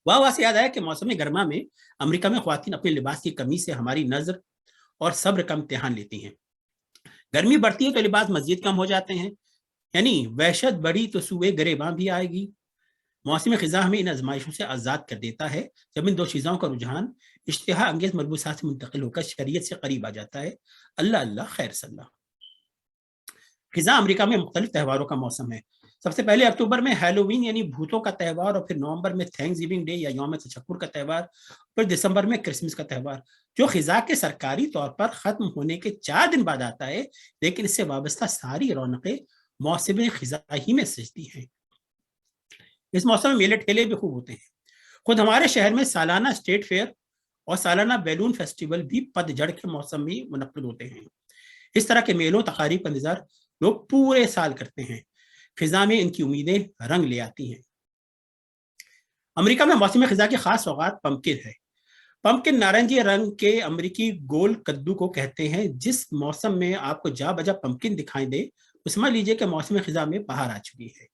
Speaker 2: واہ واہ سے یاد آیا کہ موسم گرما میں امریکہ میں خواتین اپنے لباس کی کمی سے ہماری نظر اور صبر کا امتحان لیتی ہیں. گرمی بڑھتی ہے تو لباس مزید کم ہو جاتے ہیں، یعنی وحشت بڑھی تو سوئے گریباں بھی آئے گی. موسم خزاں ہمیں ان آزمائشوں سے آزاد کر دیتا ہے جب ان دو چیزوں کا رجحان اشتہا انگیز ملبوسات سے منتقل ہو کر شریعت سے قریب آ جاتا ہے. اللہ اللہ خیر صلی اللہ. خزاں امریکہ میں مختلف تہواروں کا موسم ہے. سب سے پہلے اکتوبر میں ہیلووین یعنی بھوتوں کا تہوار، اور پھر نومبر میں تھینکس گیونگ ڈے یا یوم تشکر کا تہوار، پھر دسمبر میں کرسمس کا تہوار جو خزاں کے سرکاری طور پر ختم ہونے کے 4 دن بعد آتا ہے، لیکن اس سے وابستہ ساری رونقیں موسم خزاں ہی میں سجتی ہیں. اس موسم میں میلے ٹھیلے بھی خوب ہوتے ہیں. خود ہمارے شہر میں سالانہ اسٹیٹ فیئر اور سالانہ بیلون فیسٹیول بھی پت جھڑ کے موسم میں منعقد ہوتے ہیں. اس طرح کے میلوں تقاریب کا انتظار لوگ پورے سال کرتے ہیں. خزاں میں ان کی امیدیں رنگ لے آتی ہیں. امریکہ میں موسم خزاں کی خاص سوغات پمکن ہے. پمکن نارنجی رنگ کے امریکی گول کدو کو کہتے ہیں. جس موسم میں آپ کو جا بجا پمکن دکھائی دے تو سمجھ لیجئے کہ موسم خزاں میں بہار آ چکی ہے.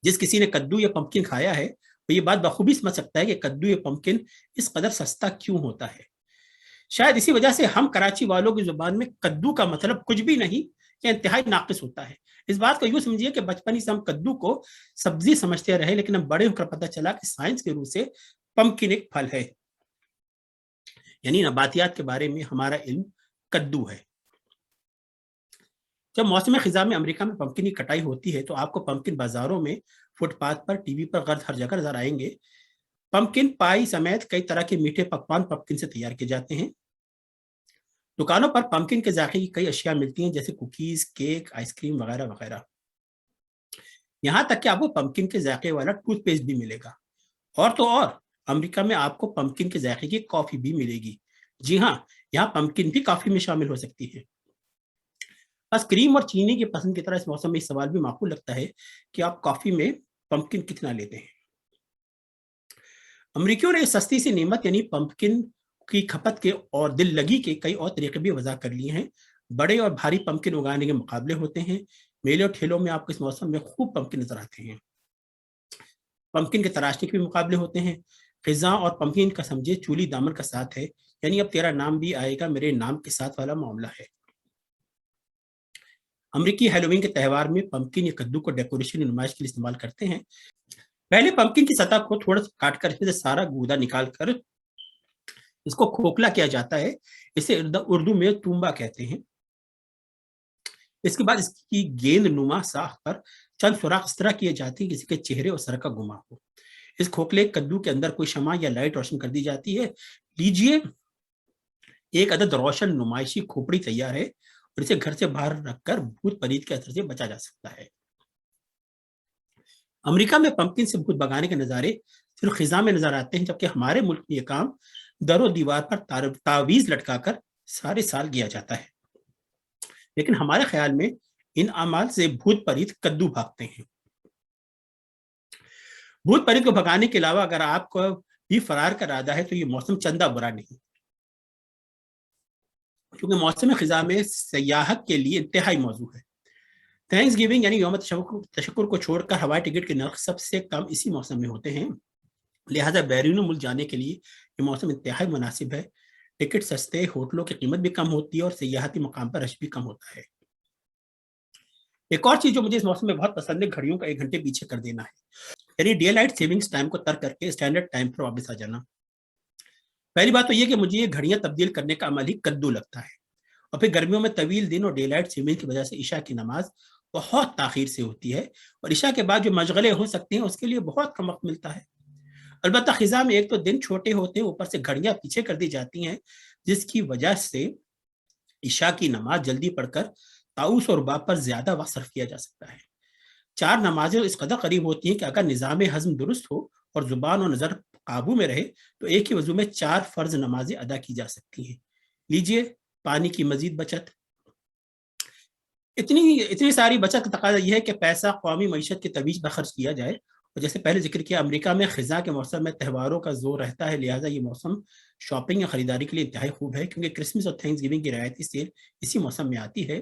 Speaker 2: جس کسی نے کدو یا پمکن کھایا ہے وہ یہ بات بخوبی سمجھ سکتا ہے کہ کدو یا پمکن اس قدر سستا کیوں ہوتا ہے. شاید اسی وجہ سے ہم کراچی والوں کی زبان میں کدو کا مطلب کچھ بھی نہیں یا انتہائی ناقص ہوتا ہے. اس بات کو یوں سمجھیے کہ بچپن سے ہم کدو کو سبزی سمجھتے رہے، لیکن ہم بڑے ہو کر پتہ چلا کہ سائنس کے روح سے پمکن ایک پھل ہے، یعنی نباتیات کے بارے میں ہمارا علم کدو ہے. جب موسم خزاں میں امریکہ میں پمکن کی کٹائی ہوتی ہے تو آپ کو پمکن بازاروں میں، فٹ پاتھ پر، ٹی وی پر غرض ہر جگہ نظر آئیں گے. پمکن پائی سمیت کئی طرح کے میٹھے پکوان پمکن سے تیار کیے جاتے ہیں. دکانوں پر پمکن کے ذائقے کی کئی اشیاء ملتی ہیں جیسے کوکیز، کیک، آئس کریم وغیرہ وغیرہ. یہاں تک کہ آپ کو پمکن کے ذائقے والا ٹوتھ پیسٹ بھی ملے گا. اور تو اور امریکہ میں آپ کو پمکن کے ذائقے کی کافی بھی ملے گی. جی ہاں، یہاں پمکن بھی کافی میں شامل ہو سکتی ہے. بس کریم اور چینی کی پسند کی طرح اس موسم میں سوال بھی معقول لگتا ہے کہ آپ کافی میں پمکن کتنا لیتے ہیں. امریکیوں نے اس سستی سی نعمت یعنی پمکن کی کھپت کے اور دل لگی کے کئی اور طریقے بھی وضع کر لیے ہیں. بڑے اور بھاری پمکن اگانے کے مقابلے ہوتے ہیں. میلے اور ٹھیلوں میں آپ کو اس موسم میں خوب پمکن نظر آتے ہیں. پمکن کے تراشنے کے بھی مقابلے ہوتے ہیں. خزاں اور پمکن کا سمجھے چولی دامن کا ساتھ ہے، یعنی اب تیرا نام بھی آئے گا میرے نام کے ساتھ والا معاملہ ہے. امریکی ہیلووین کے تہوار میں پمکن یا کدو کو ڈیکوریشن نمائش کے لیے استعمال کرتے ہیں. پہلے پمکن کی سطح کو تھوڑا سا کاٹ کر اس میں سے سارا گودا نکال کر اس کو کھوکھلا کیا جاتا ہے. اسے اردو میں تومبا کہتے ہیں. اس کے بعد اس کی گیند نما ساخت پر چند سوراخ اس طرح کیے جاتے ہیں کسی کے چہرے اور سر کا گما ہو. اس کھوکھلے کدو کے اندر کوئی شمع یا لائٹ روشن کر دی جاتی ہے. لیجئے ایک عدد روشن نمائشی کھوپڑی تیار ہے اور اسے گھر سے باہر رکھ کر بھوت پریت کے اثر سے بچا جا سکتا ہے. امریکہ میں پمکن سے بھوت بھگانے کے نظارے صرف خزاں میں نظر آتے ہیں، جبکہ ہمارے ملک میں یہ کام در و دیوار پر تعویذ لٹکا کر سارے سال کیا جاتا ہے. لیکن ہمارے خیال میں ان اعمال سے بھوت پریت کدو بھاگتے ہیں. بھوت پریت کو بھگانے کے علاوہ اگر آپ کو بھی فرار کا ارادہ ہے تو یہ موسم چندہ برا نہیں، کیونکہ موسم خزاں میں سیاحت کے لیے انتہائی موضوع ہے۔ تھینکس گیونگ یعنی یوم تشکر کو چھوڑ کر ہوائی ٹکٹ کے نرخ سب سے کم اسی موسم میں ہوتے ہیں، لہٰذا بیرون ملک جانے کے لیے یہ موسم انتہائی مناسب ہے۔ ٹکٹ سستے، ہوٹلوں کی قیمت بھی کم ہوتی ہے اور سیاحتی مقام پر رش بھی کم ہوتا ہے۔ ایک اور چیز جو مجھے اس موسم میں بہت پسند ہے، گھڑیوں کا 1 گھنٹے پیچھے کر دینا ہے، یعنی ڈے لائٹ سیونگز ٹائم کو ترک کر کے اسٹینڈرڈ ٹائم پر واپس آ جانا۔ پہلی بات تو یہ کہ مجھے یہ گھڑیاں تبدیل کرنے کا عمل ہی کدو لگتا ہے، اور پھر گرمیوں میں طویل دن اور ڈے لائٹ سیونگ کی وجہ سے عشاء کی نماز بہت تاخیر سے ہوتی ہے، اور عشاء کے بعد جو مشغلے ہو سکتے ہیں اس کے لیے بہت کم وقت ملتا ہے۔ البتہ خزاں میں ایک تو دن چھوٹے ہوتے ہیں، اوپر سے گھڑیاں پیچھے کر دی جاتی ہیں، جس کی وجہ سے عشاء کی نماز جلدی پڑھ کر طاؤس اور رباب پر زیادہ وقت صرف کیا جا سکتا ہے۔ 4 نمازیں اس قدر قریب ہوتی ہیں کہ اگر نظام ہضم درست ہو اور زبان اور نظر قابو میں رہے تو ایک ہی وضو میں 4 فرض نمازیں ادا کی جا سکتی ہیں۔ لیجئے پانی کی مزید بچت۔ اتنی ساری بچت کا تقاضا یہ ہے کہ پیسہ قومی معیشت کے ترویج پر خرچ کیا جائے، اور جیسے پہلے ذکر کیا امریکہ میں خزاں کے موسم میں تہواروں کا زور رہتا ہے، لہٰذا یہ موسم شاپنگ یا خریداری کے لیے انتہائی خوب ہے، کیونکہ کرسمس اور تھینکس گیونگ کی رعایتی سیل اسی موسم میں آتی ہے۔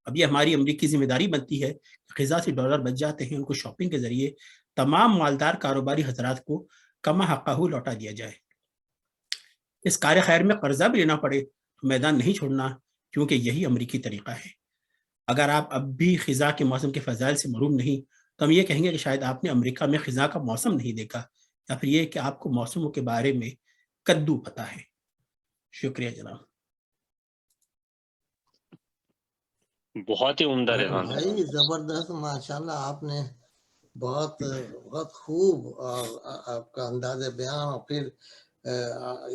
Speaker 2: اب یہ ہماری امریکی ذمہ داری بنتی ہے کہ خزاں سے ڈالر بچ جاتے ہیں، ان کو شاپنگ کے ذریعے تمام مالدار کاروباری حضرات کو کما حقہ لوٹا دیا جائے۔ اس کار خیر میں قرضہ بھی لینا پڑے تو میدان نہیں چھوڑنا، کیونکہ یہی امریکی طریقہ ہے۔ اگر آپ اب بھی خزاں کے موسم کے فضائل سے محروم نہیں تو ہم یہ کہیں گے کہ شاید آپ نے امریکہ میں خزاں کا موسم نہیں دیکھا، یا پھر یہ کہ آپ کو موسموں کے بارے میں کدو پتہ ہے۔ شکریہ جناب۔
Speaker 7: بہت ہی عمدہ رضوان
Speaker 3: بھائی زبردست، ماشاءاللہ آپ نے بہت خوب آپ کا انداز بیان، اور پھر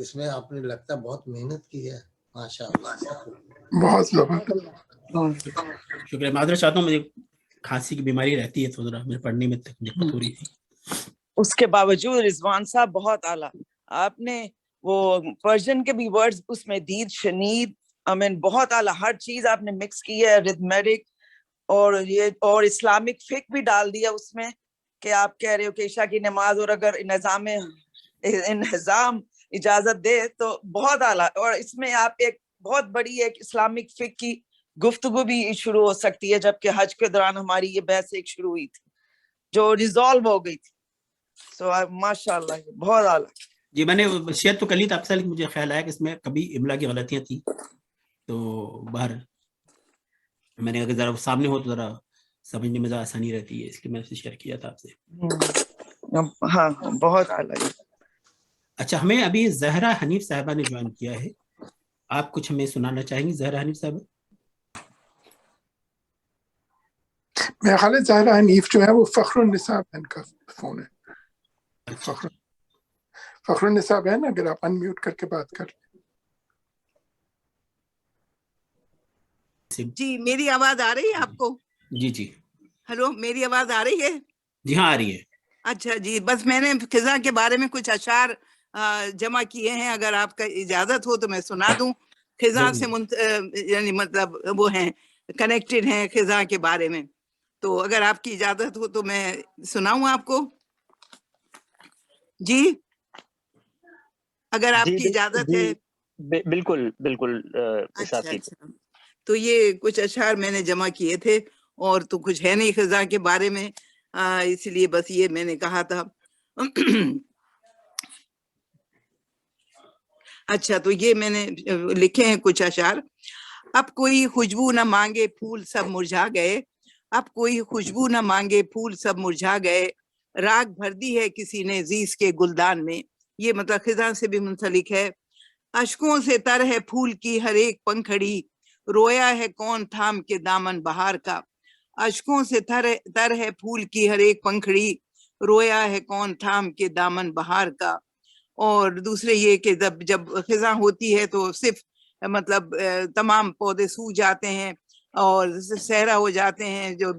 Speaker 3: اس میں آپ نے لگتا ہے بہت محنت کی ہے، ماشاءاللہ
Speaker 6: بہت زبردست۔
Speaker 2: شکریہ۔ معذرت چاہتا ہوں، مجھے کھانسی کی بیماری رہتی ہے تو ذرا میرے پڑھنے میں دقت ہو رہی تھی۔
Speaker 1: اس کے باوجود رضوان صاحب بہت اعلیٰ، آپ نے وہ پرشین کے بھی ورڈز اس میں دید شنید، بہت اعلیٰ، ہر چیز آپ نے مکس کی ہے، ریتھمیٹک اور اسلامک فقہ بھی ڈال دیا اس میں، کہ آپ کہہ رہے ہو کہ عشاء کی نماز، اور اگر انہضام اجازت دے تو بہت اعلیٰ، اور اس میں آپ ایک بہت بڑی ایک اسلامک فقہ کی گفتگو بھی شروع ہو سکتی ہے، جبکہ حج کے دوران ہماری یہ بحث ایک شروع ہوئی تھی جو ریزالو ہو گئی تھی۔ سو ماشاء اللہ بہت اعلیٰ۔
Speaker 2: جی میں نے شیئر تو کر لی تھا آپ سے، مجھے خیال آیا کہ اس میں کبھی املا کی غلطیاں تھیں، تو باہر میں نے اگر ذرا سامنے ہو تو ذرا سمجھنے میں ذرا آسانی رہتی ہے، اس لیے میں نے شیئر کیا تھا آپ سے۔
Speaker 1: ہاں بہت اعلیٰ۔
Speaker 2: اچھا، ہمیں ابھی زہرا حنیف صاحبہ نے جوائن کیا ہے، آپ کچھ ہمیں سنانا چاہیں گی زہرا حنیف صاحبہ؟
Speaker 6: میرا خیال ہے زہرا حنیف جو ہے وہ فخر النساء بہن کا فون ہے۔ فخر النساء بہن، اگر آپ ان میوٹ کر کے بات کر لیں۔
Speaker 8: جی میری آواز آ رہی ہے آپ کو؟
Speaker 2: جی جی
Speaker 8: ہلو، میری آواز آ رہی ہے؟
Speaker 2: جی ہاں آ رہی ہے۔
Speaker 8: اچھا جی، بس میں نے خزاں کے بارے میں کچھ اشعار جمع کیے ہیں، اگر آپ کا اجازت ہو تو میں سنا دوں۔ خزاں سے یعنی مطلب وہ ہیں، کنیکٹڈ ہیں خزاں کے بارے میں، تو اگر آپ کی اجازت ہو تو میں سناؤں آپ کو؟ جی اگر آپ کی اجازت ہے۔
Speaker 7: بالکل بالکل۔
Speaker 8: اچھا، تو یہ کچھ اشعار میں نے جمع کیے تھے، اور تو کچھ ہے نہیں خزاں کے بارے میں، اس لیے بس یہ میں نے کہا تھا۔ اچھا، تو یہ میں نے لکھے ہیں کچھ اشعار۔ اب کوئی خوشبو نہ مانگے پھول سب مرجھا گئے، اب کوئی خوشبو نہ مانگے پھول سب مرجھا گئے، راگ بھر دی ہے کسی نے زیس کے گلدان میں۔ یہ مطلب خزاں سے بھی منسلک ہے۔ اشکوں سے تر ہے پھول کی ہر ایک پنکھڑی، رویا ہے کون تھام کے دامن بہار کا۔ اشکوں سے تر ہے پھول کی ہر ایک پنکھڑی، رویا ہے کون تھام کے دامن بہار کا۔ اور دوسرے یہ کہ جب خزاں ہوتی ہے تو صرف مطلب تمام پودے سوکھ جاتے ہیں اور صحرا ہو جاتے ہیں، جو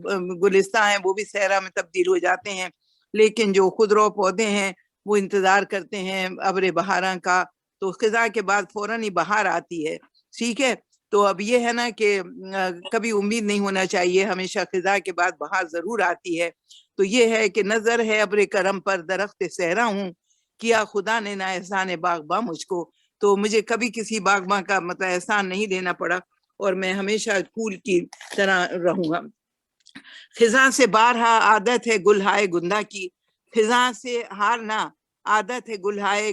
Speaker 8: گلستان ہیں وہ بھی صحرا میں تبدیل ہو جاتے ہیں، لیکن جو خضرو پودے ہیں وہ انتظار کرتے ہیں ابر بہاراں کا، تو خزاں کے بعد فوراً ہی بہار آتی ہے۔ ٹھیک ہے، تو اب یہ ہے نا کہ کبھی امید نہیں ہونا چاہیے، ہمیشہ خزاں کے بعد بہار ضرور آتی ہے۔ تو یہ ہے کہ نظر ہے ابر کرم پر درخت صحرا ہوں، کیا خدا نے نا احسان باغباں مجھ کو، تو مجھے کبھی کسی باغباں کا مطلب احسان نہیں دینا پڑا، اور میں ہمیشہ پھول کی طرح رہوں گا۔ خزاں سے بارہا عادت ہے گلہائے گندہ کی، خزاں سے ہارنا عادت ہے گلہائے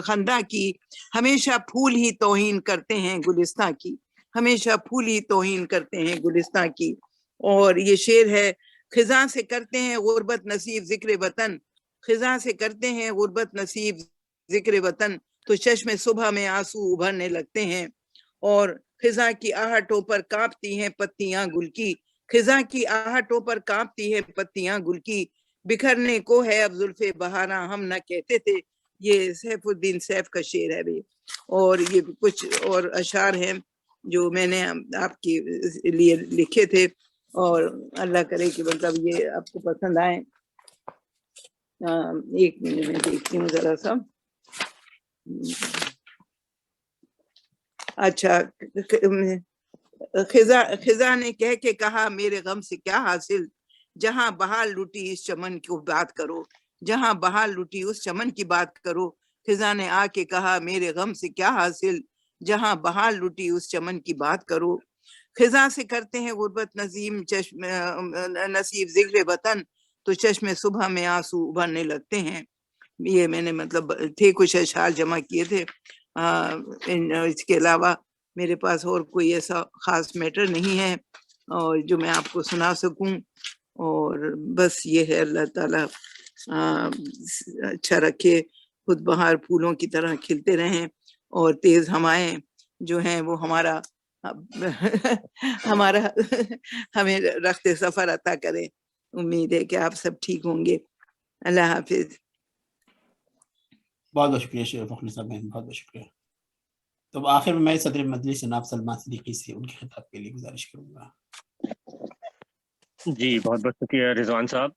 Speaker 8: خندہ کی، ہمیشہ پھول ہی توہین کرتے ہیں گلستاں کی، ہمیشہ پھول ہی توہین کرتے ہیں گلستاں کی۔ اور یہ شعر ہے، خزاں سے کرتے ہیں غربت نصیب ذکر وطن، خزاں سے کرتے ہیں غربت نصیب ذکر وطن، تو چشم صبح میں آنسو ابھرنے لگتے ہیں۔ اور خزاں کی آہٹوں پر کانپتی ہیں پتیاں گل کی، خزاں کی آہٹوں پر کانپتی ہے پتیاں گل کی، بکھرنے کو ہے اب زلف بہاراں ہم نہ کہتے تھے۔ یہ سیف الدین سیف کا شعر ہے بھی۔ اور یہ کچھ اور اشعار ہیں جو میں نے آپ کے لیے لکھے تھے، اور اللہ کرے کہ مطلب یہ آپ کو پسند آئے۔ ایک منٹ میں دیکھتی ہوں ذرا سا۔ اچھا، خزاں نے کہہ کے کہا میرے غم سے کیا حاصل، جہاں بہار لٹی اس چمن کی بات کرو، جہاں بہار لٹی اس چمن کی بات کرو، خزاں نے آ کے کہا میرے غم سے کیا حاصل، جہاں بہار لٹی اس چمن کی بات کرو۔ خزاں سے کرتے ہیں غربت نصیب ذکر وطن، تو چشم صبح میں آنسو ابھرنے لگتے ہیں۔ یہ میں نے مطلب تھے کچھ اشعار جمع کیے تھے۔ اس کے علاوہ میرے پاس اور کوئی ایسا خاص میٹر نہیں ہے اور جو میں آپ کو سنا سکوں، اور بس یہ ہے اللہ تعالیٰ اچھا رکھے، خود بہار پھولوں کی طرح کھلتے رہیں، اور تیز ہوائیں جو ہیں وہ ہمارا ہمیں رخت سفر عطا کریں۔ امید ہے کہ آپ سب ٹھیک ہوں گے۔ اللہ حافظ۔
Speaker 2: بہت بہت شکریہ شیخ مخلص صاحب، بہت بہت شکریہ۔ تو آخر میں صدر مجلس جناب سلمان صدیقی سے ان کے خطاب کے لیے گزارش کروں گا۔
Speaker 7: جی بہت بہت شکریہ رضوان صاحب۔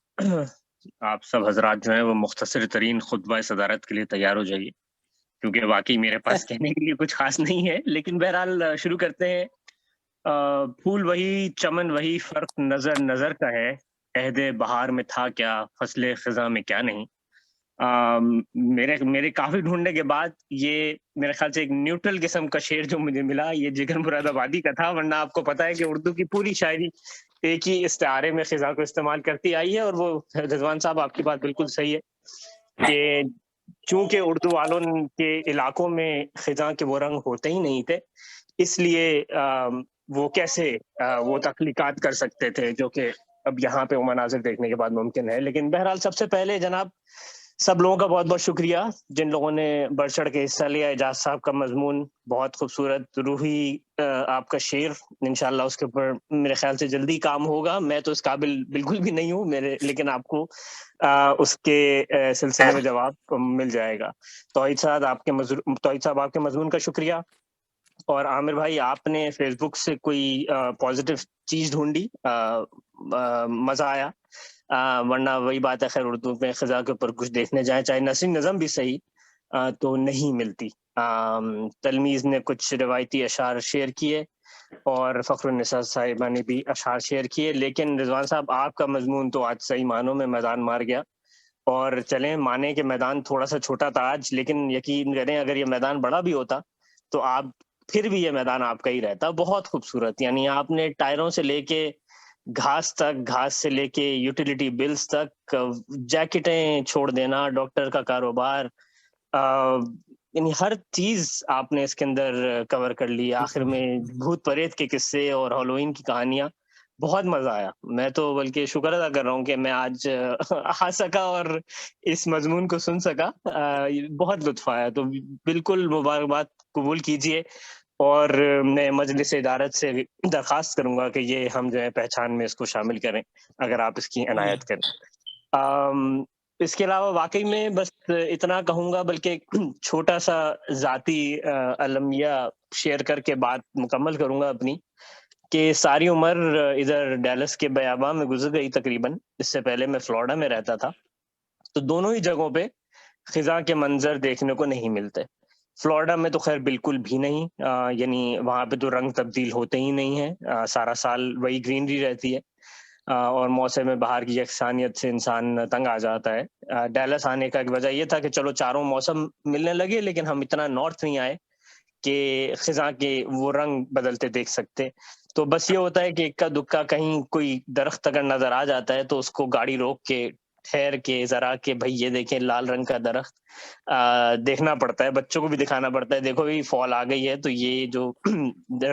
Speaker 7: آپ سب حضرات جو ہیں وہ مختصر ترین خطبہ صدارت کے لیے تیار ہو جائیے، کیونکہ واقعی میرے پاس کہنے کے لیے کچھ خاص نہیں ہے، لیکن بہرحال شروع کرتے ہیں۔ پھول وہی چمن وہی، فرق نظر نظر کا ہے، عہد بہار میں تھا کیا فصل خزاں میں کیا نہیں۔ میرے کافی ڈھونڈنے کے بعد یہ میرے خیال سے ایک نیوٹرل قسم کا شعر جو مجھے ملا یہ جگر مراد آبادی کا تھا، ورنہ آپ کو پتا ہے کہ اردو کی پوری شاعری ایک ہی استعارے میں خزاں کو استعمال کرتی آئی ہے۔ اور وہ رضوان صاحب آپ کی بات بالکل صحیح ہے کہ چونکہ اردو والوں کے علاقوں میں خزاں کے وہ رنگ ہوتے ہی نہیں تھے، اس لیے وہ کیسے وہ تخلیقات کر سکتے تھے جو کہ اب یہاں پہ وہ مناظر دیکھنے کے بعد ممکن ہے۔ لیکن بہرحال سب سے پہلے جناب سب لوگوں کا بہت بہت شکریہ جن لوگوں نے بڑھ چڑھ کے حصہ لیا۔ اعجاز صاحب کا مضمون بہت خوبصورت، روحی آپ کا شعر، انشاءاللہ اس کے اوپر میرے خیال سے جلدی کام ہوگا۔ میں تو اس قابل بالکل بھی نہیں ہوں لیکن آپ کو اس کے سلسلے میں جواب مل جائے گا۔ توحید صاحب آپ کے مضمون کا شکریہ۔ اور عامر بھائی آپ نے فیس بک سے کوئی پازیٹیو چیز ڈھونڈی، مزہ آیا، ورنہ وہی بات ہے خیر اردو میں خزاں کے اوپر کچھ دیکھنے جائیں چاہے نثری نظم بھی صحیح تو نہیں ملتی۔ تلمیذ نے کچھ روایتی اشعار شیئر کیے اور فخر النساء صاحبہ نے بھی اشعار شیئر کیے، لیکن رضوان صاحب آپ کا مضمون تو آج صحیح معنوں میں میدان مار گیا۔ اور چلیں مانے کہ میدان تھوڑا سا چھوٹا تھا آج، لیکن یقین کریں اگر یہ میدان بڑا بھی ہوتا تو آپ پھر بھی یہ میدان آپ کا ہی رہتا۔ بہت خوبصورت، یعنی آپ نے ٹائروں سے لے کے گھاس تک، گھاس سے لے کے یوٹیلیٹی بلز تک، جیکٹیں چھوڑ دینا، ڈاکٹر کا کاروبار، یعنی ہر چیز آپ نے اس کے اندر کور کر لی۔ آخر میں بھوت پریت کے قصے اور ہالووین کی کہانیاں، بہت مزہ آیا۔ میں تو بلکہ شکر ادا کر رہا ہوں کہ میں آج آ سکا اور اس مضمون کو سن سکا، بہت لطف آیا۔ تو بالکل مبارکباد قبول کیجئے، اور میں مجلس ادارت سے درخواست کروں گا کہ یہ ہم جو ہے پہچان میں اس کو شامل کریں اگر آپ اس کی عنایت کریں۔ اس کے علاوہ واقعی میں بس اتنا کہوں گا، بلکہ چھوٹا سا ذاتی المیہ شیئر کر کے بات مکمل کروں گا اپنی، کہ ساری عمر ادھر ڈیلس کے بیاباں میں گزر گئی تقریباً، اس سے پہلے میں فلوریڈا میں رہتا تھا، تو دونوں ہی جگہوں پہ خزاں کے منظر دیکھنے کو نہیں ملتے۔ فلوریڈا میں تو خیر بالکل بھی نہیں، یعنی وہاں پہ تو رنگ تبدیل ہوتے ہی نہیں ہیں، سارا سال وہی گرینری رہتی ہے۔ اور موسم بہار کی یکسانیت سے انسان تنگ آ جاتا ہے. ڈیلس آنے کا ایک وجہ یہ تھا کہ چلو چاروں موسم ملنے لگے لیکن ہم اتنا نارتھ نہیں آئے کہ خزاں کے وہ رنگ بدلتے دیکھ سکتے. تو بس یہ ہوتا ہے کہ اکا دکا کہیں کوئی درخت اگر نظر آ جاتا ہے تو اس کو گاڑی روک کے ٹھہر کے ذرا کہ بھائی یہ دیکھیں لال رنگ کا درخت دیکھنا پڑتا ہے, بچوں کو بھی دکھانا پڑتا ہے, دیکھو بھی فال آ گئی ہے تو یہ جو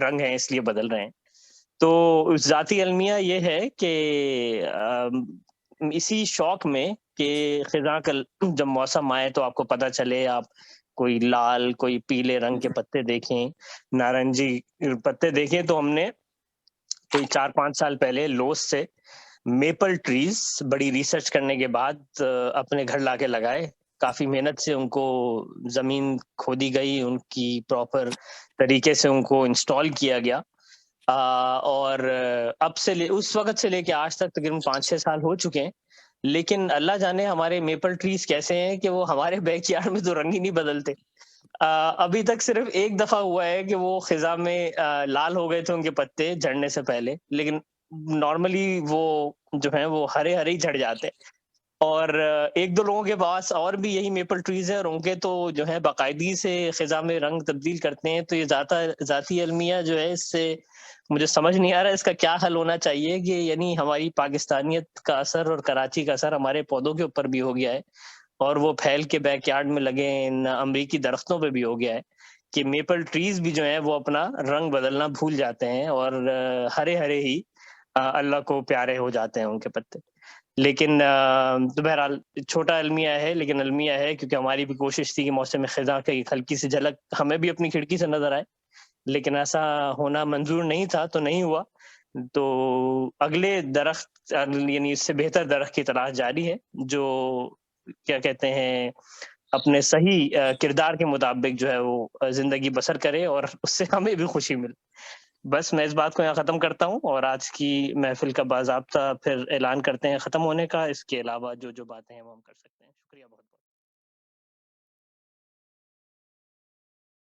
Speaker 7: رنگ ہیں اس لیے بدل رہے ہیں. تو ذاتی المیہ یہ ہے کہ اسی شوق میں کہ خزاں کا جب موسم آئے تو آپ کو پتہ چلے, آپ کوئی لال کوئی پیلے رنگ کے پتے دیکھیں, نارنجی پتے دیکھیں. تو ہم نے کوئی 4-5 سال پہلے لوس سے میپل ٹریز بڑی ریسرچ کرنے کے بعد اپنے گھر لا کے لگائے. کافی محنت سے ان کو زمین کھودی گئی, ان کی پراپر طریقے سے ان کو انسٹال کیا گیا, اور اب سے اس وقت سے لے کے آج تک تقریباً 5-6 سال ہو چکے ہیں. لیکن اللہ جانے ہمارے میپل ٹریز کیسے ہیں کہ وہ ہمارے بیک یارڈ میں تو رنگ ہی نہیں بدلتے. ابھی تک صرف ایک دفعہ ہوا ہے کہ وہ خزاں میں لال ہو گئے تھے ان کے پتے جھڑنے سے پہلے, لیکن نارملی وہ جو ہیں وہ ہرے ہرے ہی جھڑ جاتے. اور 1-2 لوگوں کے پاس اور بھی یہی میپل ٹریز ہے اور ان کے تو جو ہے باقاعدگی سے خزاں میں رنگ تبدیل کرتے ہیں. تو یہ ذاتی المیہ جو ہے اس سے مجھے سمجھ نہیں آ رہا ہے اس کا کیا حل ہونا چاہیے, کہ یعنی ہماری پاکستانیت کا اثر اور کراچی کا اثر ہمارے پودوں کے اوپر بھی ہو گیا ہے اور وہ پھیل کے بیک یارڈ میں لگے ان امریکی درختوں پہ بھی ہو گیا ہے کہ میپل ٹریز بھی جو ہیں وہ اپنا رنگ بدلنا بھول جاتے ہیں اور ہرے ہرے ہی اللہ کو پیارے ہو جاتے ہیں ان کے پتے. لیکن تو بہرحال چھوٹا المیہ ہے لیکن المیہ ہے, کیونکہ ہماری بھی کوشش تھی کہ موسم خزاں کی ایک ہلکی سی جھلک ہمیں بھی اپنی کھڑکی سے نظر آئے, لیکن ایسا ہونا منظور نہیں تھا تو نہیں ہوا. تو اگلے درخت یعنی اس سے بہتر درخت کی تلاش جاری ہے جو کیا کہتے ہیں اپنے صحیح کردار کے مطابق جو ہے وہ زندگی بسر کرے اور اس سے ہمیں بھی خوشی ملے. بس میں اس بات کو یہاں ختم کرتا ہوں اور آج کی محفل کا باضابطہ پھر اعلان کرتے ہیں ختم ہونے کا. اس کے علاوہ جو باتیں ہیں وہ ہم کر سکتے ہیں. شکریہ بہت بہت.